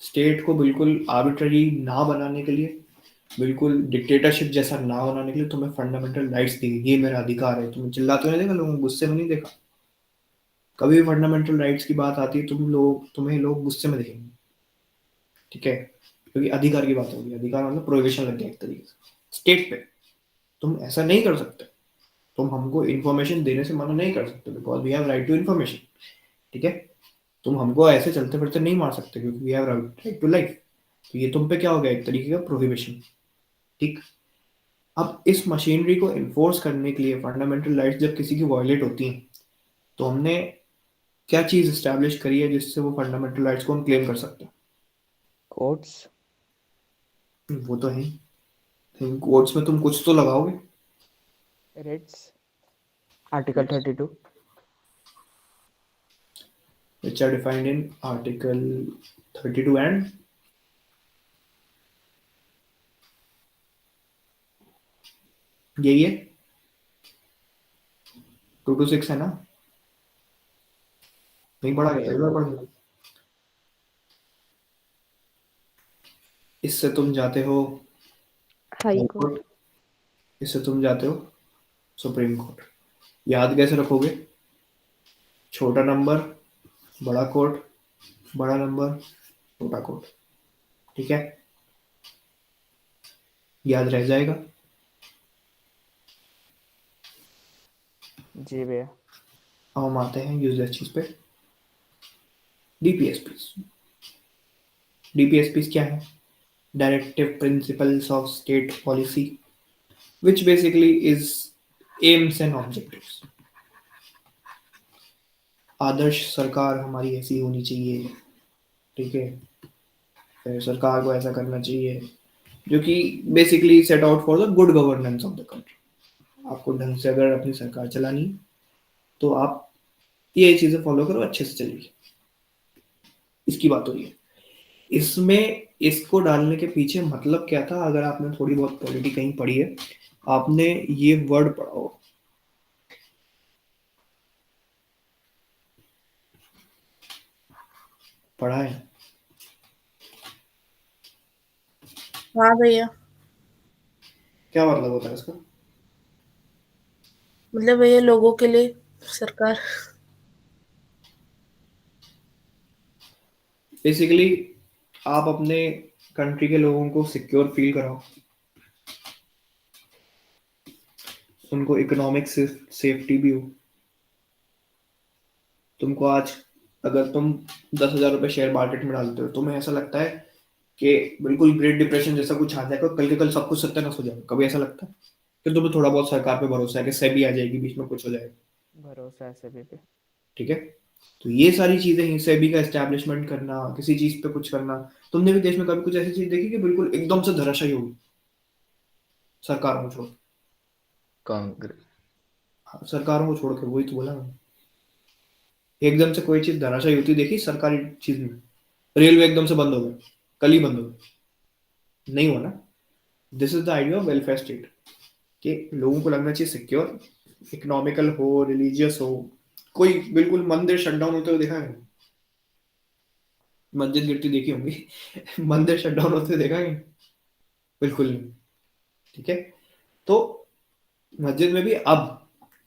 State को बिल्कुल आर्बिट्ररी ना बनाने के लिए, बिल्कुल डिक्टेटरशिप जैसा ना बनाने के लिए तुम्हें फंडामेंटल राइट्स दी, ये मेरा अधिकार है। तुम्हें चिल्लाते हुए नहीं देखा, लोगों को गुस्से में नहीं देखा। कभी भी फंडामेंटल राइट्स की बात आती है तुम्हें लोग गुस्से में देखेंगे। ठीक है, क्योंकि अधिकार की बात होगी। अधिकार मतलब प्रोहिबिशन लग गया एक तरीके से स्टेट पे। तुम ऐसा नहीं कर सकते, तुम हमको इन्फॉर्मेशन देने से मना नहीं कर सकते, because we have right to information. ठीक है, तुम हमको ऐसे चलते फिरते नहीं मार सकते क्योंकि we have right to life. तो ये तुम पे क्या हो गया, एक तरीके का प्रोहिबिशन। ठीक, अब इस मशीनरी को इन्फोर्स करने के लिए फंडामेंटल राइट्स जब किसी की वायलेट होती हैं, तो हमने क्या चीज एस्टैब्लिश करी है जिससे वो फंडामेंटल राइट्स को हम क्लेम कर सकते हैं? कोर्ट्स। वो तो है, कोर्ट्स में तुम कुछ तो लगाओगे। Writs, article 32। which are defined in Article 32 and यही है 226 है ना? नहीं पढ़ा गया, एक बार पढ़ लो। इससे तुम जाते हो हाई हाई कोर्ट। कोर्ट, इससे तुम जाते हो सुप्रीम कोर्ट। याद कैसे रखोगे? छोटा नंबर बड़ा कोर्ट, बड़ा नंबर छोटा कोर्ट। ठीक है, याद रह जाएगा। जी भैया। अब हम आते हैं यूजलेस चीज पे, डीपीएसपीस। डीपीएसपीस क्या है? Directive principles of state policy, which basically is aims and objectives। आदर्श सरकार हमारी ऐसी होनी चाहिए। ठीक है, फिर सरकार को ऐसा करना चाहिए जो कि basically set out for the good governance of the country. आपको ढंग से अगर अपनी सरकार चलानी है तो आप ये चीजें फॉलो करो, अच्छे से चलेगी। इसकी बात हो रही है। इसमें इसको डालने के पीछे मतलब क्या था? अगर आपने थोड़ी बहुत पॉलिटी कहीं पढ़ी है, आपने ये वर्ड पढ़ा हो, पढ़ा है? हाँ भैया, क्या मतलब होता है इसका? मतलब भैया लोगों के लिए सरकार। बेसिकली आप अपने कंट्री के लोगों को सिक्योर फील कराओ, उनको इकोनॉमिक सेफ्टी भी हो। तुमको आज अगर तुम 10,000 रुपए शेयर मार्केट में डालते हो, तुम्हें ऐसा लगता है कि बिल्कुल ग्रेट डिप्रेशन जैसा कुछ आ जाएगा, कल के कल सब कुछ सत्यानाश हो जाएगा? कभी ऐसा लगता है कि तुम्हें थोड़ा बहुत सरकार पे भरोसा है कि सेबी आ जाएगी, बीच में कुछ हो जाएगा? भरोसा है सभी पे। ठीक है, तो ये सारी चीजें हैं, सेबी का एस्टैब्लिशमेंट करना, किसी चीज पे कुछ करना। तुमने भी देश में कभी कुछ ऐसी चीज देखी कि बिल्कुल एकदम से धराशायी होगी सरकारों को छोड़? कांग्रेस। हाँ, सरकारों को छोड़ के, वही तो बोला मैंने। एकदम से कोई चीज धराशायी होती देखी सरकारी चीज में? रेलवे एकदम से बंद हो गया, कल ही बंद हो गया, नहीं हुआ ना? This is the idea of welfare state, कि लोगों को लगना चाहिए सिक्योर, इकोनॉमिकल हो, रिलीजियस हो। कोई बिल्कुल मंदिर शटडाउन होते हुए देखा है? मस्जिद गिरती देखी होंगी मंदिर शटडाउन होते हुए देखा है? बिल्कुल नहीं। ठीक है, तो मस्जिद में भी अब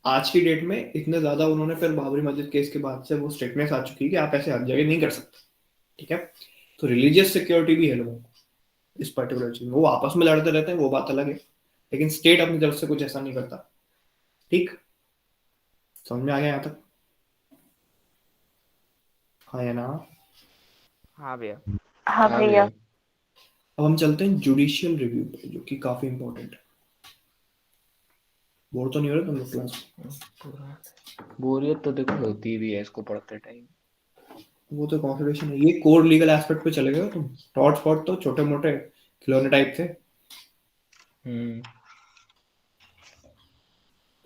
आज की डेट में इतने ज्यादा उन्होंने, फिर बाबरी मस्जिद केस के बाद से वो स्ट्रिक्टनेस आ चुकी है कि आप ऐसे हर जगह नहीं कर सकते। ठीक है, तो रिलीजियस सिक्योरिटी भी है लोगों को। इस पर्टिकुलर चीज में। वो आपस में लड़ते रहते हैं, वो बात अलग है, लेकिन स्टेट अपनी तरफ से कुछ ऐसा नहीं करता। ठीक, समझ में आ गया यहाँ तक? हाँ या ना? हाँ भैया। हाँ हाँ भैया। भैया। अब हम चलते हैं जुडिशियल रिव्यू पे, जो कि काफी इंपॉर्टेंट है। बोर तो नहीं हो रहे तुम लोग क्लास? बोरियत तो देखो होती भी है इसको पढ़ते टाइम। वो तो कॉन्फिडेंशन है। ये कोर लीगल एस्पेक्ट पे चले गए हो तुम। टॉट फॉट तो छोटे मोटे खिलौने टाइप थे।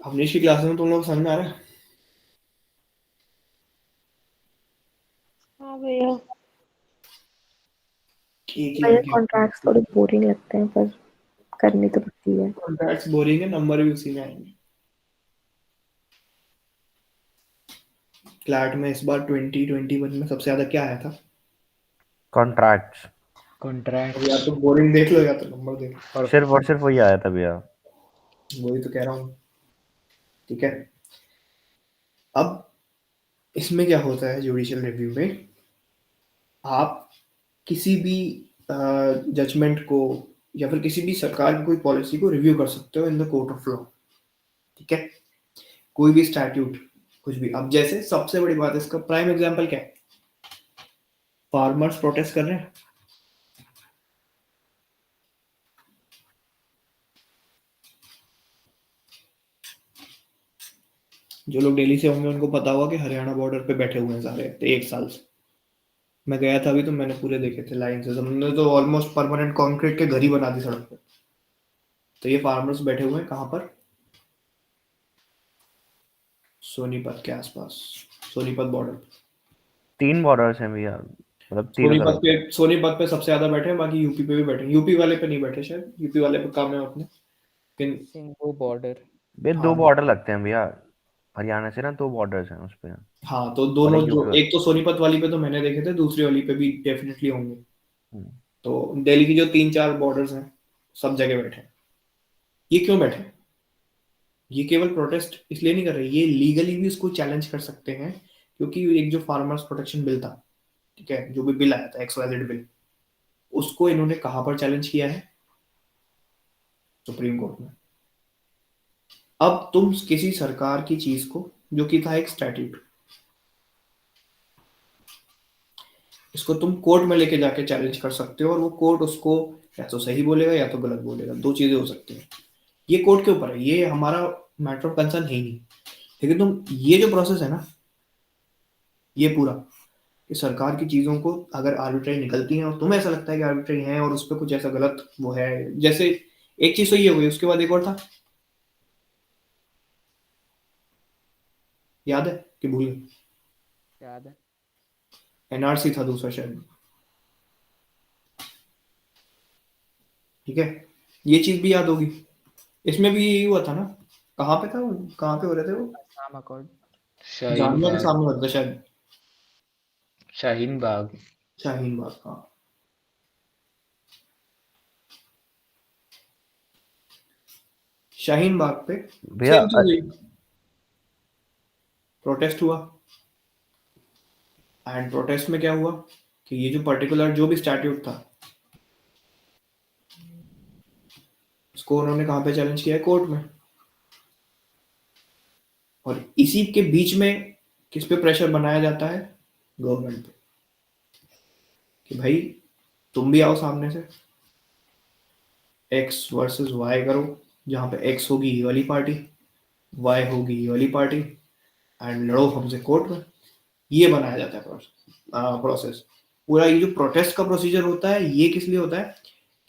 हमने की क्लास में तुम लोग समझ में आ रहा है? हाँ भैया। एक ही भैया लड़की कॉन्ट्रैक्ट्स थोड़े बोरिंग लगते हैं पर करनी तो पड़ती है। कॉन्ट्रैक्ट्स बोरिंग है, नंबर भी उसी में आएंगे। क्लैट में इस बार 2021 में सबसे ज्यादा क्या आया था? कॉन्ट्रैक्ट्स। अब या तो बोरिंग देख लो या तो नंबर देख लो। सिर्फ और सिर्फ वही आया था भैया। वही तो कह रहा हूँ। ठीक है, अब इसमें क्या होता है जुडिशियल रिव्यू में, आप किसी भी जजमेंट को या फिर किसी भी सरकार की कोई पॉलिसी को रिव्यू कर सकते हो in the court of law. ठीक है, कोई भी स्टैट्यूट, कुछ भी। अब जैसे सबसे बड़ी बात है, इसका प्राइम एग्जांपल क्या है? फार्मर्स प्रोटेस्ट कर रहे हैं, जो लोग दिल्ली से होंगे उनको पता होगा कि हरियाणा बॉर्डर पे बैठे हुए हैं सारे 1 साल से। मैं गया था अभी तो मैंने पूरे देखे थे लाइन से। हमने तो ऑलमोस्ट परमानेंट कंक्रीट के घर ही बना दी सड़क पे। तो ये फार्मर्स बैठे हुए हैं कहाँ पर? सोनीपत के आसपास, सोनीपत बॉर्डर। 3 बॉर्डर्स हैं भैया, मतलब तीनों तरफ। सोनीपत पे सबसे ज्यादा बैठे हैं, बाकी यूपी पे भी बैठे हैं। यूपी वाले पे नहीं बैठे शायद, यूपी वाले पे काम है अपने, लेकिन सिंगू बॉर्डर। भैया 2 हाँ बॉर्डर लगते हैं भैया, हरियाणा से ना 2 बॉर्डर्स हैं उस पे। हाँ, तो और दोनों एक जो, यूपी। एक तो सोनीपत वाली पे तो मैंने देखे थे, दूसरी वाली पे भी डेफिनेटली होंगे। हम्म। तो दिल्ली की जो 3-4 बॉर्डर्स हैं, सब जगह बैठे हैं। ये क्यों बैठे हैं? ये केवल प्रोटेस्ट इसलिए नहीं कर रहे, ये लीगली भी उसको चैलेंज कर सकते हैं, क्योंकि एक जो फार्मर्स प्रोटेक्शन बिल था, ठीक है, जो भी बिल आया था XYZ बिल, उसको इन्होंने कहां पर चैलेंज किया है? सुप्रीम कोर्ट में। अब तुम किसी सरकार की चीज को, जो कि था एक स्टैट्यूट, इसको तुम कोर्ट में लेके जाके चैलेंज कर सकते हो, और वो कोर्ट उसको या तो सही बोलेगा या तो गलत बोलेगा, दो चीजें हो सकती हैं। ये कोर्ट के ऊपर है, ये हमारा मैटर ऑफ कंसर्न है ही नहीं। लेकिन तुम ये जो प्रोसेस है ना, ये पूरा, कि सरकार की चीजों को अगर आर्बिट्रेरी निकलती हैं और तुम्हें ऐसा लगता है कि आर्बिट्रेरी है और उस पर कुछ ऐसा गलत वो है, जैसे एक चीज तो ये हो गई, उसके बाद एक और था, याद है कि भूल गए? याद है। NRC था दूसरा शायद। ठीक है, ये चीज भी याद होगी। इसमें भी यही हुआ था ना? कहाँ पे था वो? कहाँ पे हो रहे थे वो? असम अकॉर्ड। शाहीन जामिया के बाग। सामने होता था शायद। शाहीन बाग। शाहीन बाग, हाँ। शाहीन बाग पे भैया सेम चीज हुई, प्रोटेस्ट हुआ। एंड प्रोटेस्ट में क्या हुआ कि ये जो पर्टिकुलर जो भी स्टैट्यूट था, उसको उन्होंने कहाँ पे चैलेंज किया है? कोर्ट में। और इसी के बीच में किस पे प्रेशर बनाया जाता है? गवर्नमेंट पे, कि भाई तुम भी आओ सामने से, X वर्सेस Y करो, जहाँ पे X होगी ये वाली पार्टी, Y होगी ये वाली पार्टी, एंड लड़ो हमसे कोर्ट में। ये बनाया जाता है प्रोसेस। पूरा ये जो प्रोटेस्ट का प्रोसीजर होता है, ये किस लिए होता है?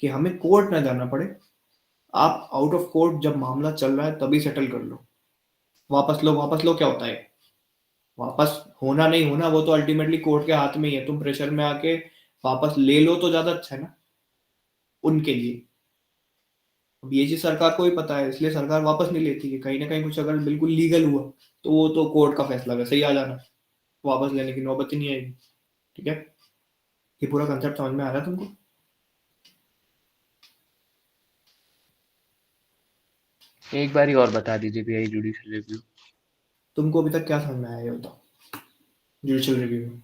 कि हमें कोर्ट ना जाना पड़े। आप आउट ऑफ कोर्ट जब मामला चल रहा है तभी सेटल कर लो। वापस लो, वापस लो क्या होता है? वापस होना नहीं होना वो तो अल्टीमेटली कोर्ट के हाथ में ही है। तुम प्रेशर में आके वापस ले लो तो ज्यादा अच्छा है ना उनके लिए। अब ये चीज सरकार को भी पता है, इसलिए सरकार वापस नहीं लेती है। कहीं ना कहीं कुछ अगर बिल्कुल लीगल हुआ तो वो तो कोर्ट का फैसला वैसे ही आ जाना, वापस लेने की नौबत ही नहीं आएगी। ठीक है, ये पूरा कंसेप्ट समझ में आ रहा है तुमको? एक बार ही और बता दीजिए भैया ये जुडिशियल रिव्यू। तुमको अभी तक क्या समझ में आया ये बताओ जुडिशियल रिव्यू में?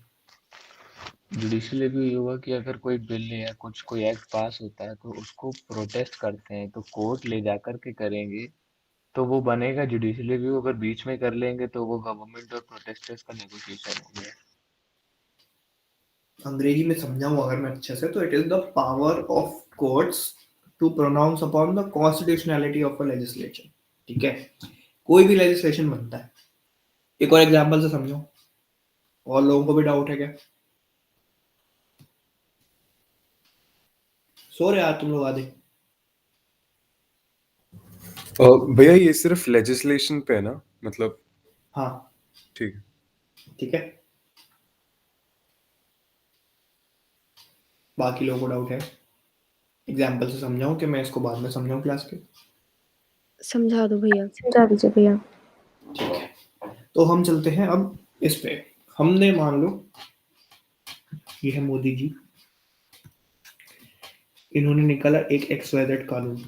जुडिशली भी ये हुआ कि अगर कोई बिल या कुछ कोई एक्ट पास होता है तो उसको प्रोटेस्ट करते हैं तो कोर्ट ले जाकर के करेंगे तो वो बनेगा। जुडिशली भी अगर बीच में कर लेंगे तो वो गवर्नमेंट और प्रोटेस्टर्स का नेगोशिएशन हो गया। अंग्रेजी में समझाऊं अगर मैं अच्छे से, तो it is the power of courts to pronounce upon the constitutionality of a legislation. ठीक है, कोई भी लेजिस्लेशन बनता है। एक और एग्जांपल से समझो, और लोगों को भी डाउट है क्या? सो रहे यार तुम लोग आधे। भैया ये सिर्फ लेजिस्लेशन पे है ना, मतलब? हाँ ठीक है। ठीक है, बाकी लोगों को डाउट है? एग्जाम्पल से समझाऊं कि मैं इसको बाद में समझाऊं क्लास के? समझा दो भैया, समझा दीजिए भैया। ठीक है, तो हम चलते हैं अब इस पे। हमने मान लो ये है मोदी जी, इन्होंने निकाला एक XYZ कानून,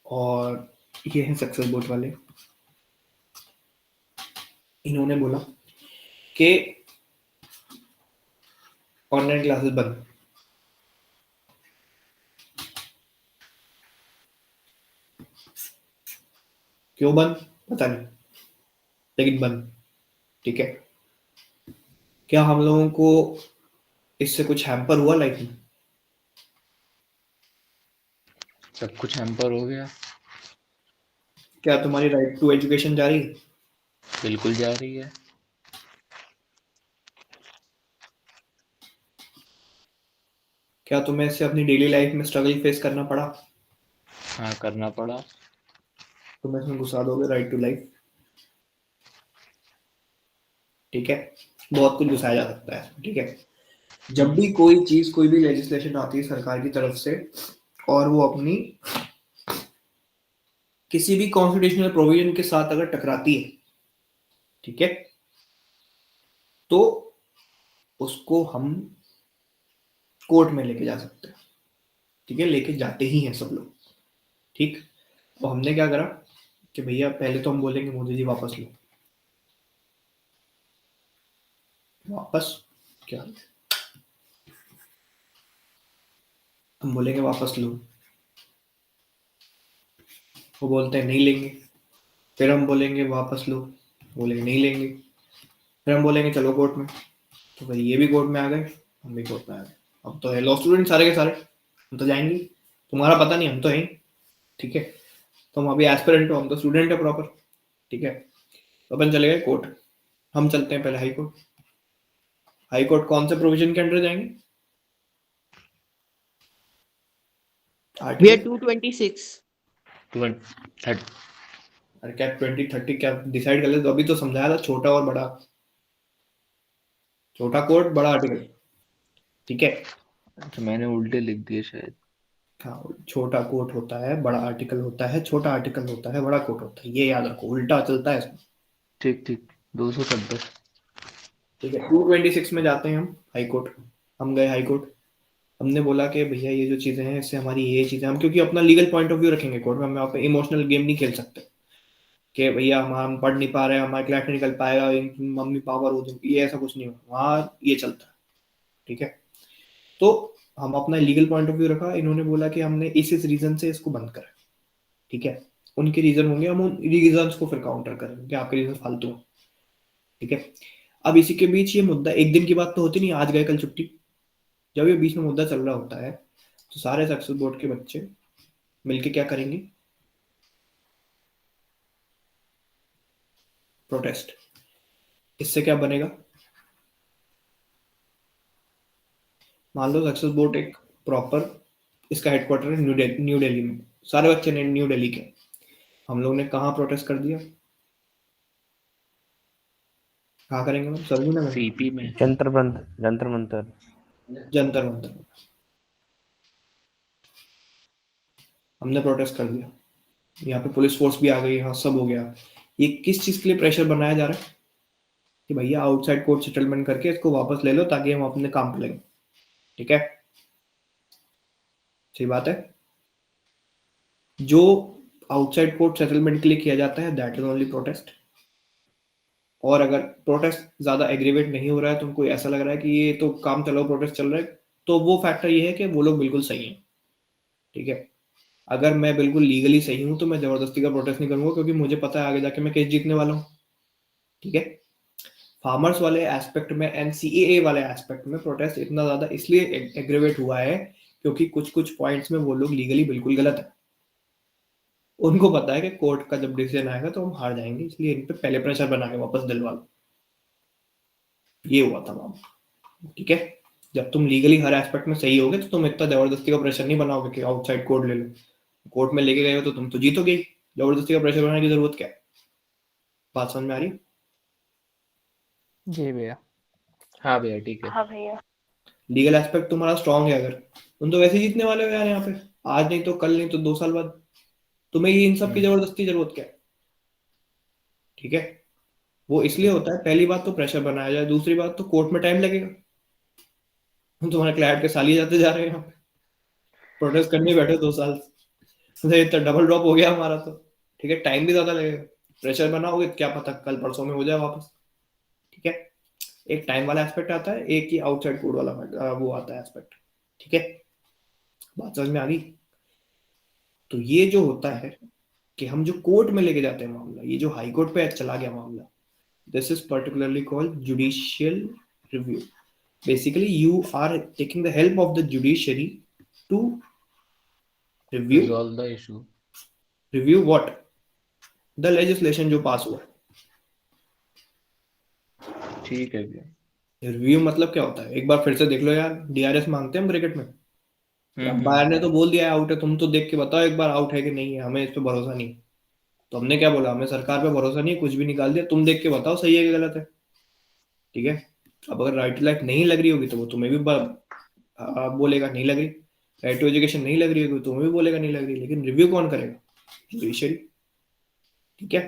और ये है सक्सेस बोट वाले, इन्होंने बोला कि ऑनलाइन क्लासेस बंद। क्यों बंद पता नहीं, लेकिन बंद। ठीक है, क्या हम लोगों को इससे कुछ हैम्पर हुआ लाइफ में? सब कुछ हैम्पर हो गया। क्या तुम्हारी राइट टू एजुकेशन जा रही है? बिल्कुल जा रही है। क्या तुम्हें इससे अपनी डेली लाइफ में स्ट्रगल फेस करना पड़ा? हाँ, करना पड़ा। तुम इसमें घुसा दोगे राइट टू लाइफ? ठीक है, बहुत कुछ घुसाया जा सकता है। ठीक है, जब भी कोई चीज, कोई भी लेजिस्लेशन आती है सरकार की तरफ से, और वो अपनी किसी भी कॉन्स्टिट्यूशनल प्रोविजन के साथ अगर टकराती है, ठीक है, तो उसको हम कोर्ट में लेके जा सकते हैं। ठीक है, लेके जाते ही हैं सब लोग। ठीक, तो हमने क्या करा कि भैया पहले तो हम बोलेंगे मोदी जी वापस लो। वापस क्या? हम बोलेंगे वापस लो, वो बोलते हैं नहीं लेंगे। फिर हम बोलेंगे वापस लो, बोलेंगे नहीं लेंगे। फिर हम बोलेंगे चलो कोर्ट में, तो भाई ये भी कोर्ट में आ गए, हम भी कोर्ट में आ गए। अब तो है लॉ स्टूडेंट सारे के सारे, हम तो जाएंगे। तुम्हारा पता नहीं, हम तो हैं। ठीक है, तो हम अभी एस्पिरेंट हो, हम तो स्टूडेंट है प्रॉपर। ठीक है, तो अपन चले गए कोर्ट। हम चलते हैं पहले हाई कोर्ट। हाई कोर्ट कौन से प्रोविजन के अंडर जाएंगे? We are article 226. 30। अरे क्या 20-30 क्या डिसाइड कर ले? तो अभी तो समझाया था छोटा और बड़ा। छोटा कोर्ट, बड़ा आर्टिकल। ठीक है, तो मैंने उल्टे लिख दिए शायद। हाँ, छोटा कोर्ट होता है, बड़ा आर्टिकल होता है, छोटा आर्टिकल होता है, बड़ा कोर्ट होता है। ये याद रखो, उल्टा चलता है इसमें। ठीक ठीक, 270। ठीक है, 226 में जाते हैं हम हाई कोर्ट। हम गए हाई कोर्ट, हमने बोला कि भैया ये जो चीजें हैं इससे हमारी ये चीजें, हम क्योंकि अपना लीगल पॉइंट ऑफ व्यू रखेंगे कोर्ट में, हम यहाँ पे इमोशनल गेम नहीं खेल सकते कि भैया हम पढ़ नहीं पा रहे हैं, हमारा क्लैट नहीं निकल पाएगा, मम्मी पापा रो देंगे, ये ऐसा कुछ नहीं होगा वहाँ, ये चलता है। ठीक है, तो हम अपना लीगल पॉइंट ऑफ व्यू रखा। इन्होंने बोला कि हमने इस रीजन से इसको बंद करा। ठीक है, उनके रीजन होंगे, हम उन रीजन को फिर काउंटर करेंगे कि आपके रीजन फालतू हैं। ठीक है, अब इसी के बीच ये मुद्दा, एक दिन की बात तो होती नहीं, आज गए कल छुट्टी। जब ये बीच में मुद्दा चल रहा होता है तो सारे सक्सेस बोर्ड के बच्चे मिलके क्या करेंगे? प्रोटेस्ट। इससे क्या बनेगा? मान लो सक्सेस बोर्ड एक प्रॉपर, इसका हेडक्वार्टर है न्यू दिल्ली में, सारे बच्चे ने न्यू दिल्ली के। हम लोग ने कहाँ प्रोटेस्ट कर दिया? कहाँ करेंगे हम? सरजू नगर, सीपी में। जंतर मंतर। जंतर मंतर। हमने प्रोटेस्ट कर दिया, यहाँ पे पुलिस फोर्स भी आ गई, यहाँ सब हो गया। ये किस चीज के लिए प्रेशर बनाया जा रहा है? कि भैया आउटसाइड कोर्ट सेटलमेंट करके इसको वापस ले लो ताकि हम अपने काम पे लगे। ठीक है, सही बात है। जो आउटसाइड कोर्ट सेटलमेंट के लिए किया जाता है दैट इज ओनली प्रोटेस्ट। और अगर प्रोटेस्ट ज्यादा एग्रीवेट नहीं हो रहा है, तुमको ऐसा लग रहा है कि ये तो काम चलाओ प्रोटेस्ट चल रहा है, तो वो फैक्टर ये है कि वो लोग बिल्कुल सही हैं। ठीक है, अगर मैं बिल्कुल लीगली सही हूं तो मैं जबरदस्ती का प्रोटेस्ट नहीं करूंगा, क्योंकि मुझे पता है आगे जाके मैं केस जीतने वाला हूँ। ठीक है, फार्मर्स वाले एस्पेक्ट में, एनसीएए वाले एस्पेक्ट में प्रोटेस्ट इतना ज्यादा इसलिए एग्रीवेट हुआ है क्योंकि कुछ कुछ पॉइंट्स में वो लोग लीगली बिल्कुल गलत है। उनको पता है कि कोर्ट का जब डिसीजन आएगा तो हम हार जाएंगे, इसलिए इन पे पहले प्रेशर बना के वापस दिलवा लो। ये हुआ था मामला। ठीक है, जब तुम लीगली हर एस्पेक्ट में सही होगे तो तुम इतना जबरदस्ती का प्रेशर नहीं बनाओगे कि आउटसाइड कोर्ट ले लो। कोर्ट में लेके गए हो तो तुम तो जीतोगे ही, जबरदस्ती का प्रेशर बनाने की जरूरत क्या है? बात समझ में आ रही? जी भैया। हाँ भैया ठीक है। हाँ भैया। लीगल एस्पेक्ट तुम्हारा स्ट्रांग है अगर, तुम तो वैसे ही जीतने वाले हो यार यहाँ पे, आज नहीं तो कल, नहीं तो 2 साल बाद। तुम्हें ये इन सब की जबरदस्ती जरूरत क्या है? ठीक है, वो इसलिए होता है, पहली बात तो प्रेशर बनाया जाए, दूसरी बात तो कोर्ट में टाइम लगेगा। तुम्हारे क्लाइंट के साल ही जाते जा रहे हैं यहाँ पे, प्रोटेस्ट करने बैठे 2 साल से, तो डबल ड्रॉप हो गया हमारा तो। ठीक है, टाइम भी ज्यादा लगेगा, प्रेशर बनाओगे क्या पता कल परसों में हो जाए वापस। ठीक है, एक टाइम वाला एस्पेक्ट आता है, एक ही आउटसाइड कोर्ट वाला वो आता है एस्पेक्ट। ठीक है, बात समझ में आ गई? तो ये जो होता है कि हम जो कोर्ट में लेके जाते हैं मामला, ये जो हाई कोर्ट पे चला गया मामला, this is particularly called judicial review. Basically you are taking the help of the judiciary to review resolve the issue. Review what? The legislation जो पास हुआ। ठीक है भैया। रिव्यू मतलब क्या होता है, एक बार फिर से देख लो यार, डीआरएस मांगते हैं हम क्रिकेट में। अंपायर ने तो बोल दिया है आउट है, तुम तो देख के बताओ एक बार आउट है कि नहीं है, हमें इस पे भरोसा नहीं। तो हमने क्या बोला, हमें सरकार पे भरोसा नहीं है, कुछ भी निकाल दिया, तुम देख के बताओ सही है कि गलत है। ठीक है, अब अगर राइट टू लाइफ नहीं लग रही होगी तो वो तुम्हें भी बोलेगा नहीं लग रही, राइट टू एजुकेशन नहीं लग रही होगी तो तुम्हें भी बोलेगा नहीं लग रही, लेकिन रिव्यू कौन करेगा? जुडिशरी। ठीक है,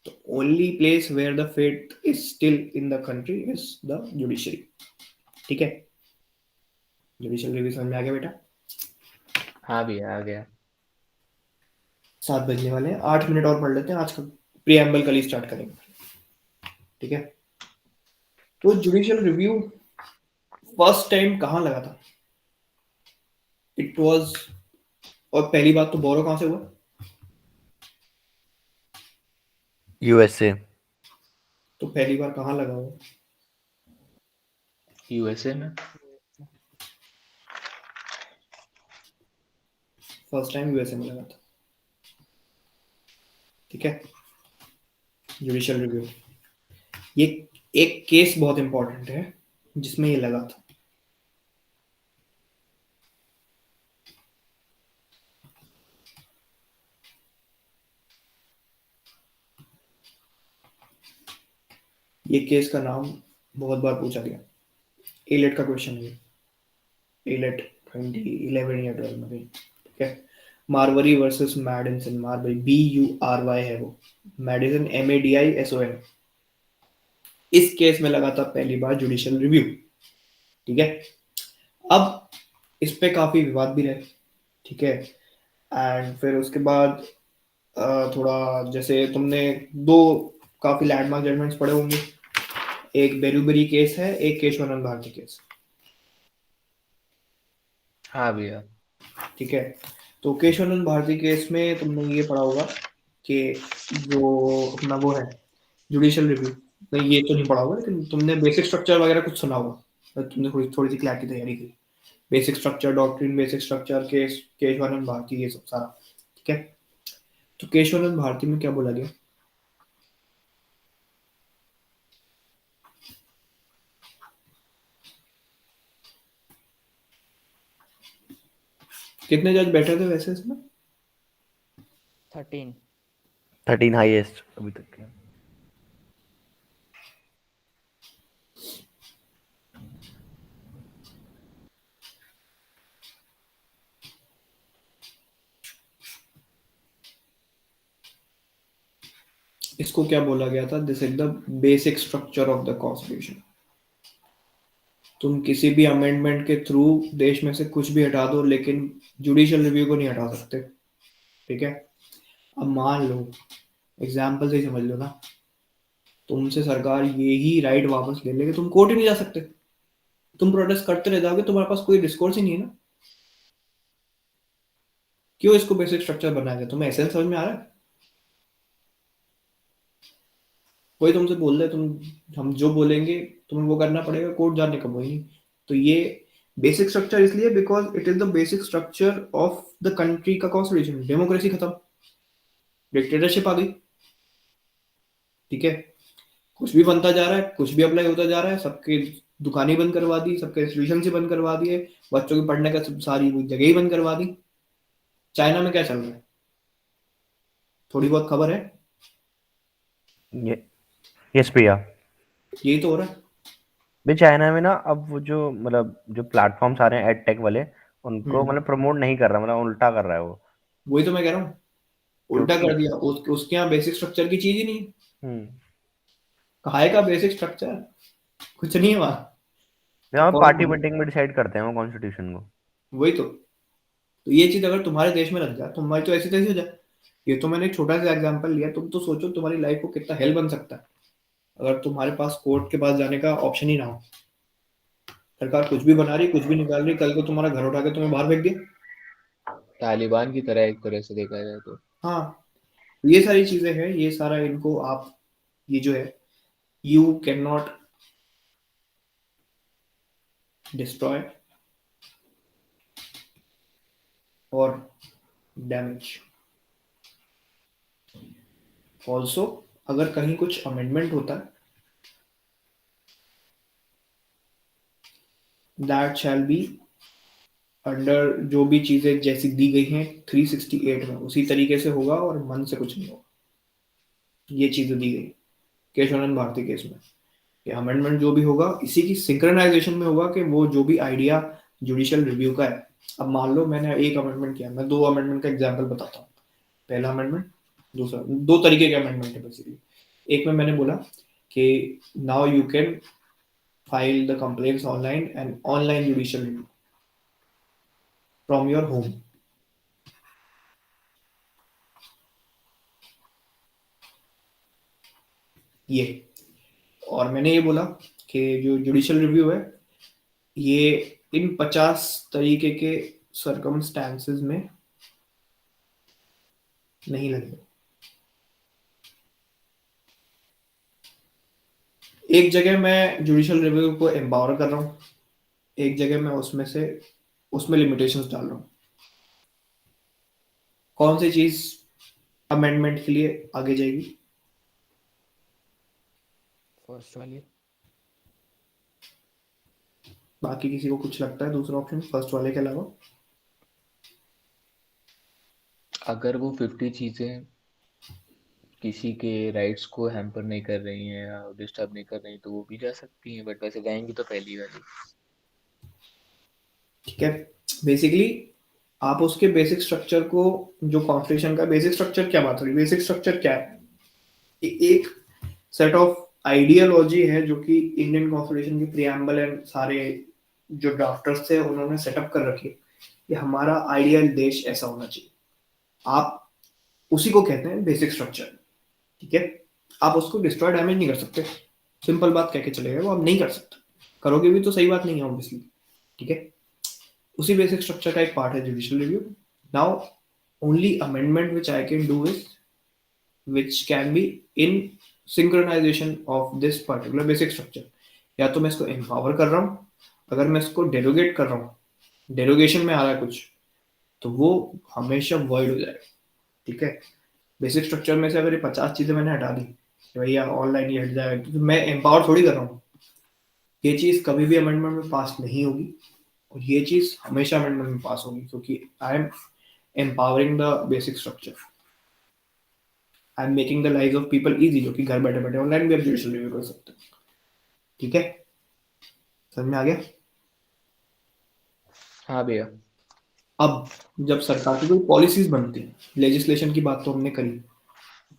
तो only place where the faith is still in the country is the judiciary. ठीक है, जुडिशियल रिव्यू समझ में आ गया बेटा? हाँ भैया आ गया। 7 बजने वाले हैं, 8 मिनट और पढ़ लेते हैं, आज का प्रीएम्बल कल ही स्टार्ट करेंगे। ठीक है, तो जुडिशियल रिव्यू फर्स्ट टाइम कहाँ लगा था? इट वाज, और पहली बात तो बोरो कहाँ से हुआ? यूएसए। तो पहली बार कहाँ लगा हुआ? यूएसए में। फर्स्ट टाइम यूएसए में लगा था। ठीक है, जुडिशियल रिव्यू, ये एक केस बहुत इंपॉर्टेंट है जिसमें ये लगा था। ये केस का नाम बहुत बार पूछा गया, एलेट का क्वेश्चन है, एलेट 2011 या 12 में। ठीक है, मारवरी वर्सेस मैडिसन, मारवरी BURY है वो, मेडिसन MADISON। इस केस में लगा था पहली बार जुडिशियल रिव्यू। ठीक है, अब इस पे काफी विवाद भी रहे। ठीक है, एंड फिर उसके बाद थोड़ा, जैसे तुमने 2 काफी लैंडमार्क जजमेंट्स पढ़े होंगे, एक बेरुबरी केस है, एक केशवानंद भारती केस। हाँ भैया। ठीक है, तो केशवानंद भारती केस में तुमने ये पढ़ा होगा कि जो अपना वो है जुडिशियल रिव्यू, नहीं ये तो नहीं पढ़ा होगा, लेकिन तुमने बेसिक स्ट्रक्चर वगैरह कुछ सुना होगा, तुमने थोड़ी सी क्लैरिटी तैयारी की, basic structure doctrine, basic structure case, Kesavananda Bharati, ये सब सारा। ठीक है, तो केशवानंद भारती में क्या बोला गया? कितने जज बैठे थे वैसे इसमें? 13 हाईएस्ट अभी तक के। इसको क्या बोला गया था? This is the basic structure of the constitution. तुम किसी भी अमेंडमेंट के थ्रू देश में से कुछ भी हटा दो, लेकिन जुडिशियल रिव्यू को नहीं हटा सकते। ठीक है, अब मान लो, एग्जाम्पल से ही समझ लो ना, तुमसे सरकार ये ही राइट वापस ले लेगी, तुम कोर्ट ही नहीं जा सकते, तुम प्रोटेस्ट करते रह जाओगे, तुम्हारे पास कोई डिस्कोर्स ही नहीं है ना। क्यों इसको बेसिक स्ट्रक्चर बनाया गया, तुम्हें एसेंस समझ में आ रहा है? कोई तुमसे बोल दे, हम जो बोलेंगे तुम्हें वो करना पड़ेगा, कोर्ट जाने का वही नहीं। तो ये बेसिक स्ट्रक्चर इसलिए because it is the basic structure of the country का कॉन्स्टिट्यूशन। डेमोक्रेसी खत्म, डिक्टेटरशिप आ गई, ठीक है। कुछ भी बनता जा रहा है, कुछ भी अप्लाई होता जा रहा है, सबके दुकानें बंद करवा दी, सबके इंस्टीट्यूशन से बंद करवा दिए, बच्चों के पढ़ने का सारी जगह ही बंद करवा दी। चाइना में क्या चल रहा है, थोड़ी बहुत खबर है? यस भैया। यही तो हो रहा है। भाई चाइना में ना अब वो जो मतलब जो प्लेटफॉर्म्स आ रहे हैं एड टेक वाले, उनको मतलब प्रमोट नहीं कर रहा, मतलब उल्टा कर रहा है वो। वही तो मैं कह रहा हूँ, उल्टा क्योंकि कर दिया। उसके यहाँ बेसिक स्ट्रक्चर की चीज ही नहीं है। हम्म कहा है का बेसिक स्ट्रक्चर, कुछ नहीं है वहाँ। यहाँ पार्टी कौन- मीटिंग में डिसाइड करते हैं वो कॉन्स्टिट्यूशन को। वही तो ये चीज अगर तुम्हारे देश में लग जाए, तुम्हारी तो ऐसी तैसी हो जाए। ये तो मैंने एक छोटा सा एग्जांपल लिया, तुम तो सोचो तुम्हारी लाइफ को कितना हेल बन सकता है अगर तुम्हारे पास कोर्ट के पास जाने का ऑप्शन ही ना हो। सरकार कुछ भी बना रही, कुछ भी निकाल रही, कल को तुम्हारा घर उठा के तुम्हें बाहर फेंक दिया। तालिबान की तरह एक तरह से देखा जाए तो। हाँ, ये सारी चीजें हैं, ये सारा इनको आप, ये जो है, यू कैन नॉट डिस्ट्रॉय और डैमेज। ऑल्सो अगर कहीं कुछ अमेंडमेंट होता है, दैट शैल बी अंडर, जो भी चीजें जैसी दी गई हैं 368 में उसी तरीके से होगा और मन से कुछ नहीं होगा। ये चीजें दी गई केशवानंद भारती केस में, कि अमेंडमेंट जो भी होगा इसी की सिंक्रोनाइजेशन में होगा, कि वो जो भी आइडिया जुडिशियल रिव्यू का है। अब मान लो मैंने एक अमेंडमेंट किया, मैं 2 अमेंडमेंट का एग्जाम्पल बताता हूँ। पहला अमेंडमेंट, दूसरा, 2 तरीके के अमेंडमेंट है बेसिकली। एक में मैंने बोला कि now you can file the complaints online and online judicial review from your home. ये, और मैंने ये बोला कि जो जुडिशियल रिव्यू है ये इन 50 तरीके के सर्कमस्टांसेस में नहीं लगेगा। एक जगह मैं जुडिशियल रिव्यू को एम्पावर कर रहा हूँ, एक जगह मैं उसमें लिमिटेशंस डाल रहा हूँ। कौन सी चीज अमेंडमेंट के लिए आगे जाएगी? फर्स्ट वाली। बाकी किसी को कुछ लगता है दूसरा ऑप्शन फर्स्ट वाले के अलावा? अगर वो 50 चीजें किसी के राइट्स को हैम्पर नहीं कर रही हैं या डिस्टर्ब नहीं कर रही तो वो भी जा सकती हैं, बट वैसे जाएंगी तो पहली वाली। ठीक है, बेसिकली आप उसके बेसिक स्ट्रक्चर को, जो कॉन्स्टिट्यूशन का बेसिक स्ट्रक्चर, क्या बात हो रही, बेसिक स्ट्रक्चर क्या है? एक सेट ऑफ आइडियोलॉजी है जो कि इंडियन कॉन्स्टिट्यूशन की प्रियम्बल एंड सारे जो ड्राफ्टर्स थे उन्होंने सेटअप कर रखी है कि हमारा आइडियल देश ऐसा होना चाहिए। आप उसी को कहते हैं बेसिक स्ट्रक्चर, ठीक है। आप उसको डिस्ट्रॉय डैमेज नहीं कर सकते, सिंपल बात कह के चलेगा, वो आप नहीं कर सकते, करोगे भी तो सही बात नहीं है ऑब्वियसली, ठीक है। उसी बेसिक स्ट्रक्चर का एक पार्ट है judicial review. Now only amendment which I can do is which can be in synchronisation of this particular basic structure. या तो मैं इसको एम्पावर कर रहा हूँ, अगर मैं इसको डेरोगेट कर रहा हूँ, डेरोगेशन में आ रहा है कुछ, तो वो हमेशा वॉइड हो जाएगा, ठीक है। बेसिक स्ट्रक्चर में से अगर ये 50 चीजें मैंने हटा दी कि भैया ऑनलाइन ये हट जाएगा, तो मैं एम्पावर थोड़ी कर रहा हूँ। ये चीज कभी भी अमेंडमेंट में पास नहीं होगी और ये चीज हमेशा अमेंडमेंट में पास होगी, क्योंकि I am empowering the basic structure, I am making the life of people easy, जो कि घर बैठे बैठे ऑनलाइन भी आप जुडिशियल रिव्यू कर सकते हैं, ठीक है। समझ में आ गया? हाँ भैया। अब जब सरकार की कोई पॉलिसीज बनती है, लेजिस्लेशन की बात तो हमने करी,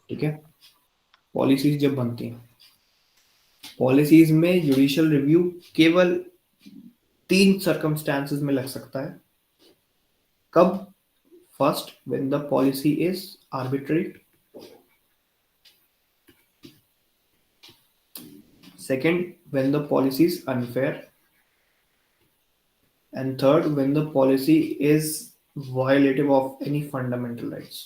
ठीक है। पॉलिसीज जब बनती हैं, पॉलिसीज में जुडिशियल रिव्यू केवल 3 सर्कमस्टांसेस में लग सकता है। कब? First, when the policy is arbitrary, Second, when the policy is unfair. And third, when the policy is violative of any fundamental rights.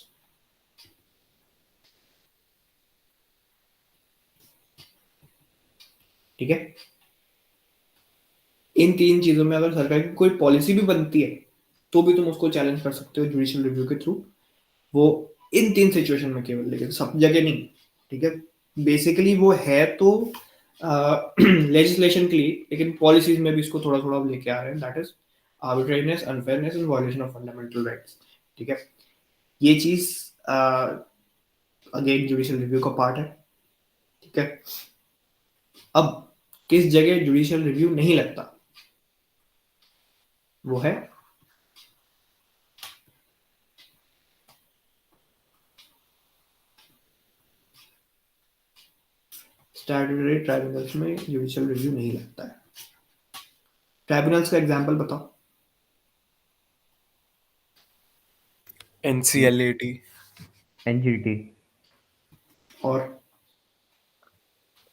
ठीक है, इन तीन चीजों में अगर सरकार की कोई पॉलिसी भी बनती है तो भी तुम उसको चैलेंज कर सकते हो जुडिशियल रिव्यू के थ्रू, वो इन तीन सिचुएशन में केवल, लेकिन सब जगह नहीं। ठीक है, बेसिकली वो है तो लेजिस्लेशन के लिए, लेकिन पॉलिसीज में भी इसको थोड़ा थोड़ा लेके आ रहे हैं, that is arbitrariness, unfairness and violation of fundamental rights. ठीक है, ये चीज अगेन जुडिशियल रिव्यू का पार्ट है। ठीक है, अब किस जगह जुडिशियल रिव्यू नहीं लगता, वो है स्टैट्यूटरी ट्राइब्यूनल्स में जुडिशियल रिव्यू नहीं लगता है। ट्राइब्यूनल्स का एग्जांपल बताओ। NCLAT, NGT और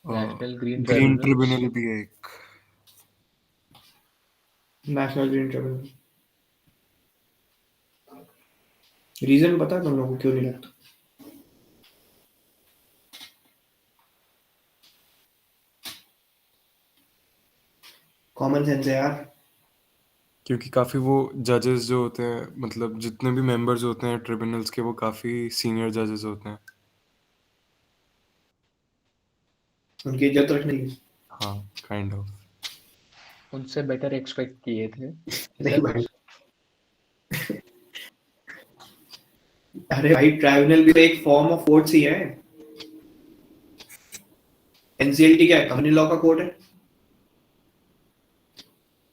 national green green tribunal. Tribunal भी है एक। नेशनल ग्रीन ट्रिब्यूनल, रीजन पता है तुम लोगों को क्यों नहीं लगता? कॉमन सेंस है यार। क्योंकि काफी वो जजेस जो होते हैं, मतलब जितने भी मेंबर्स होते हैं ट्रिब्यूनल्स के, वो काफी सीनियर जजेस होते हैं। उनकी इज्जत रखने की। हाँ, काइंड ऑफ। उनसे बेटर एक्सपेक्ट किए थे नहीं ऐसा भाई, कुछ। अरे भाई ट्राइब्यूनल भी तो एक फॉर्म ऑफ कोर्ट ही है। एनसीएलटी क्या है? कंपनी लॉ का कोर्ट है।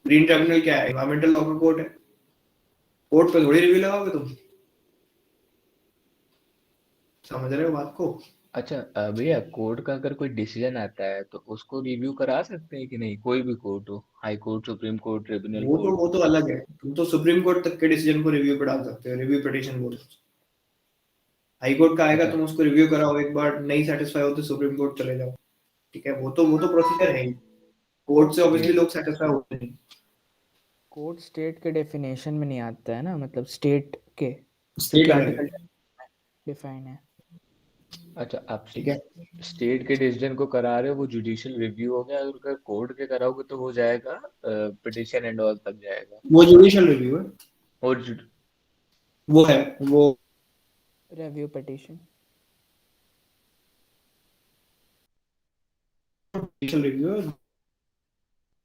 ग्रीन ट्रिब्यूनल क्या है? एनवायरमेंटल लॉ का कोर्ट है। कोर्ट पे थोड़ी रिव्यू लगाओगे तुम, समझ रहे हो बात को? अच्छा भैया, कोर्ट का अगर कोई डिसीजन आता है तो उसको रिव्यू करा सकते हैं कि नहीं? कोई भी कोर्ट हो, high court, supreme court, tribunal court. वो तो अलग है। तुम तो सुप्रीम कोर्ट तक के डिसीजन को रिव्यू पे डाल सकते हो, रिव्यू पिटीशन बोलते हैं। हाई कोर्ट का आएगा, अच्छा तुम उसको रिव्यू कराओ, एक बार नहीं सेटिस्फाई हो तो सुप्रीम कोर्ट चले जाओ। ठीक है, वो तो प्रोसीजर है ही। कोर्ट से ऑब्वियसली ठीक। लोग सेटिस्फाई होते नहीं। कोर्ट स्टेट के डेफिनेशन में नहीं आता है ना, मतलब स्टेट के स्टेट क्योंकि अलग है। आर्टिकल डिफाइन है। अच्छा, आप ठीक है, स्टेट के डिसीजन को करा रहे हो, वो जुडिशियल रिव्यू हो गया। अगर कोर्ट के कराओगे तो वो जाएगा पिटिशन एंड ऑल तक जाएगा। वो जुडिशियल रिव्यू है। और वो है वो रिव्यू पिटीशन। जुडिशियल रिव्यू है,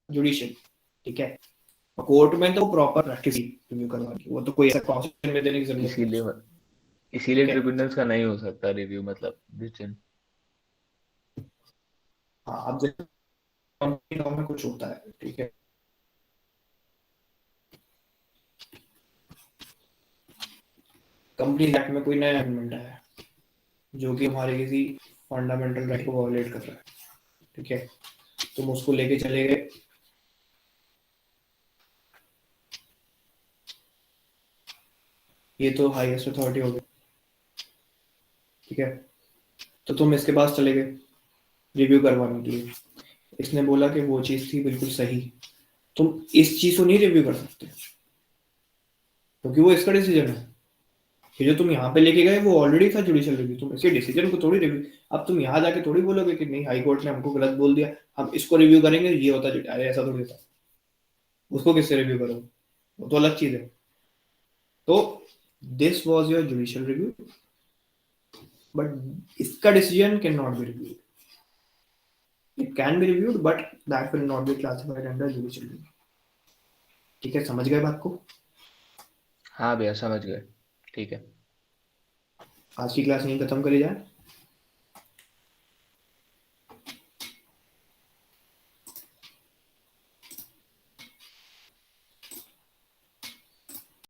जुडिशियल। ठीक है, कोर्ट में तो प्रॉपर प्रैक्टिस रिव्यू करवानी, वो तो कोई ऐसा कॉन्स्टिट्यूशन में देने की जरूरत नहीं। इसीलिए ठीक है, ट्रिब्यूनल्स का नहीं हो सकता रिव्यू, मतलब डिसीजन। हाँ, अब जैसे कंपनी लॉ में कुछ होता है। ठीक है, कंपनी एक्ट में कोई नया अमेंडमेंट आया है जो कि हमारे किसी फंडामेंटल राइट को वायलेट कर रहा है। ठीक है, तुम उसको लेके चले गए, ये तो हाईएस्ट अथॉरिटी हो गई। ठीक है, तो तुम इसके पास चले गए रिव्यू करवाने के लिए, इसने बोला कि वो चीज थी बिल्कुल सही, तुम इस चीज को नहीं रिव्यू कर सकते क्योंकि वो इसका डिसीजन है। ये जो तुम यहाँ पे लेके गए वो ऑलरेडी था जुडिशियल रिव्यू, तुम इसके डिसीजन को थोड़ी रिव्यू। अब तुम यहाँ जाके थोड़ी बोलोगे कि नहीं हाई कोर्ट ने हमको गलत बोल दिया, हम इसको रिव्यू करेंगे, ये होता है। अरे ऐसा थोड़ी होता, उसको किससे रिव्यू करो, वो तो अलग चीज है। तो this was your judicial review, but इसका decision can not be reviewed. It can be reviewed but that will not be classified under judicial review. ठीक है, समझ गए बात को? हाँ भैया, समझ गए। ठीक है। आज की क्लास यहीं खत्म करी जाए।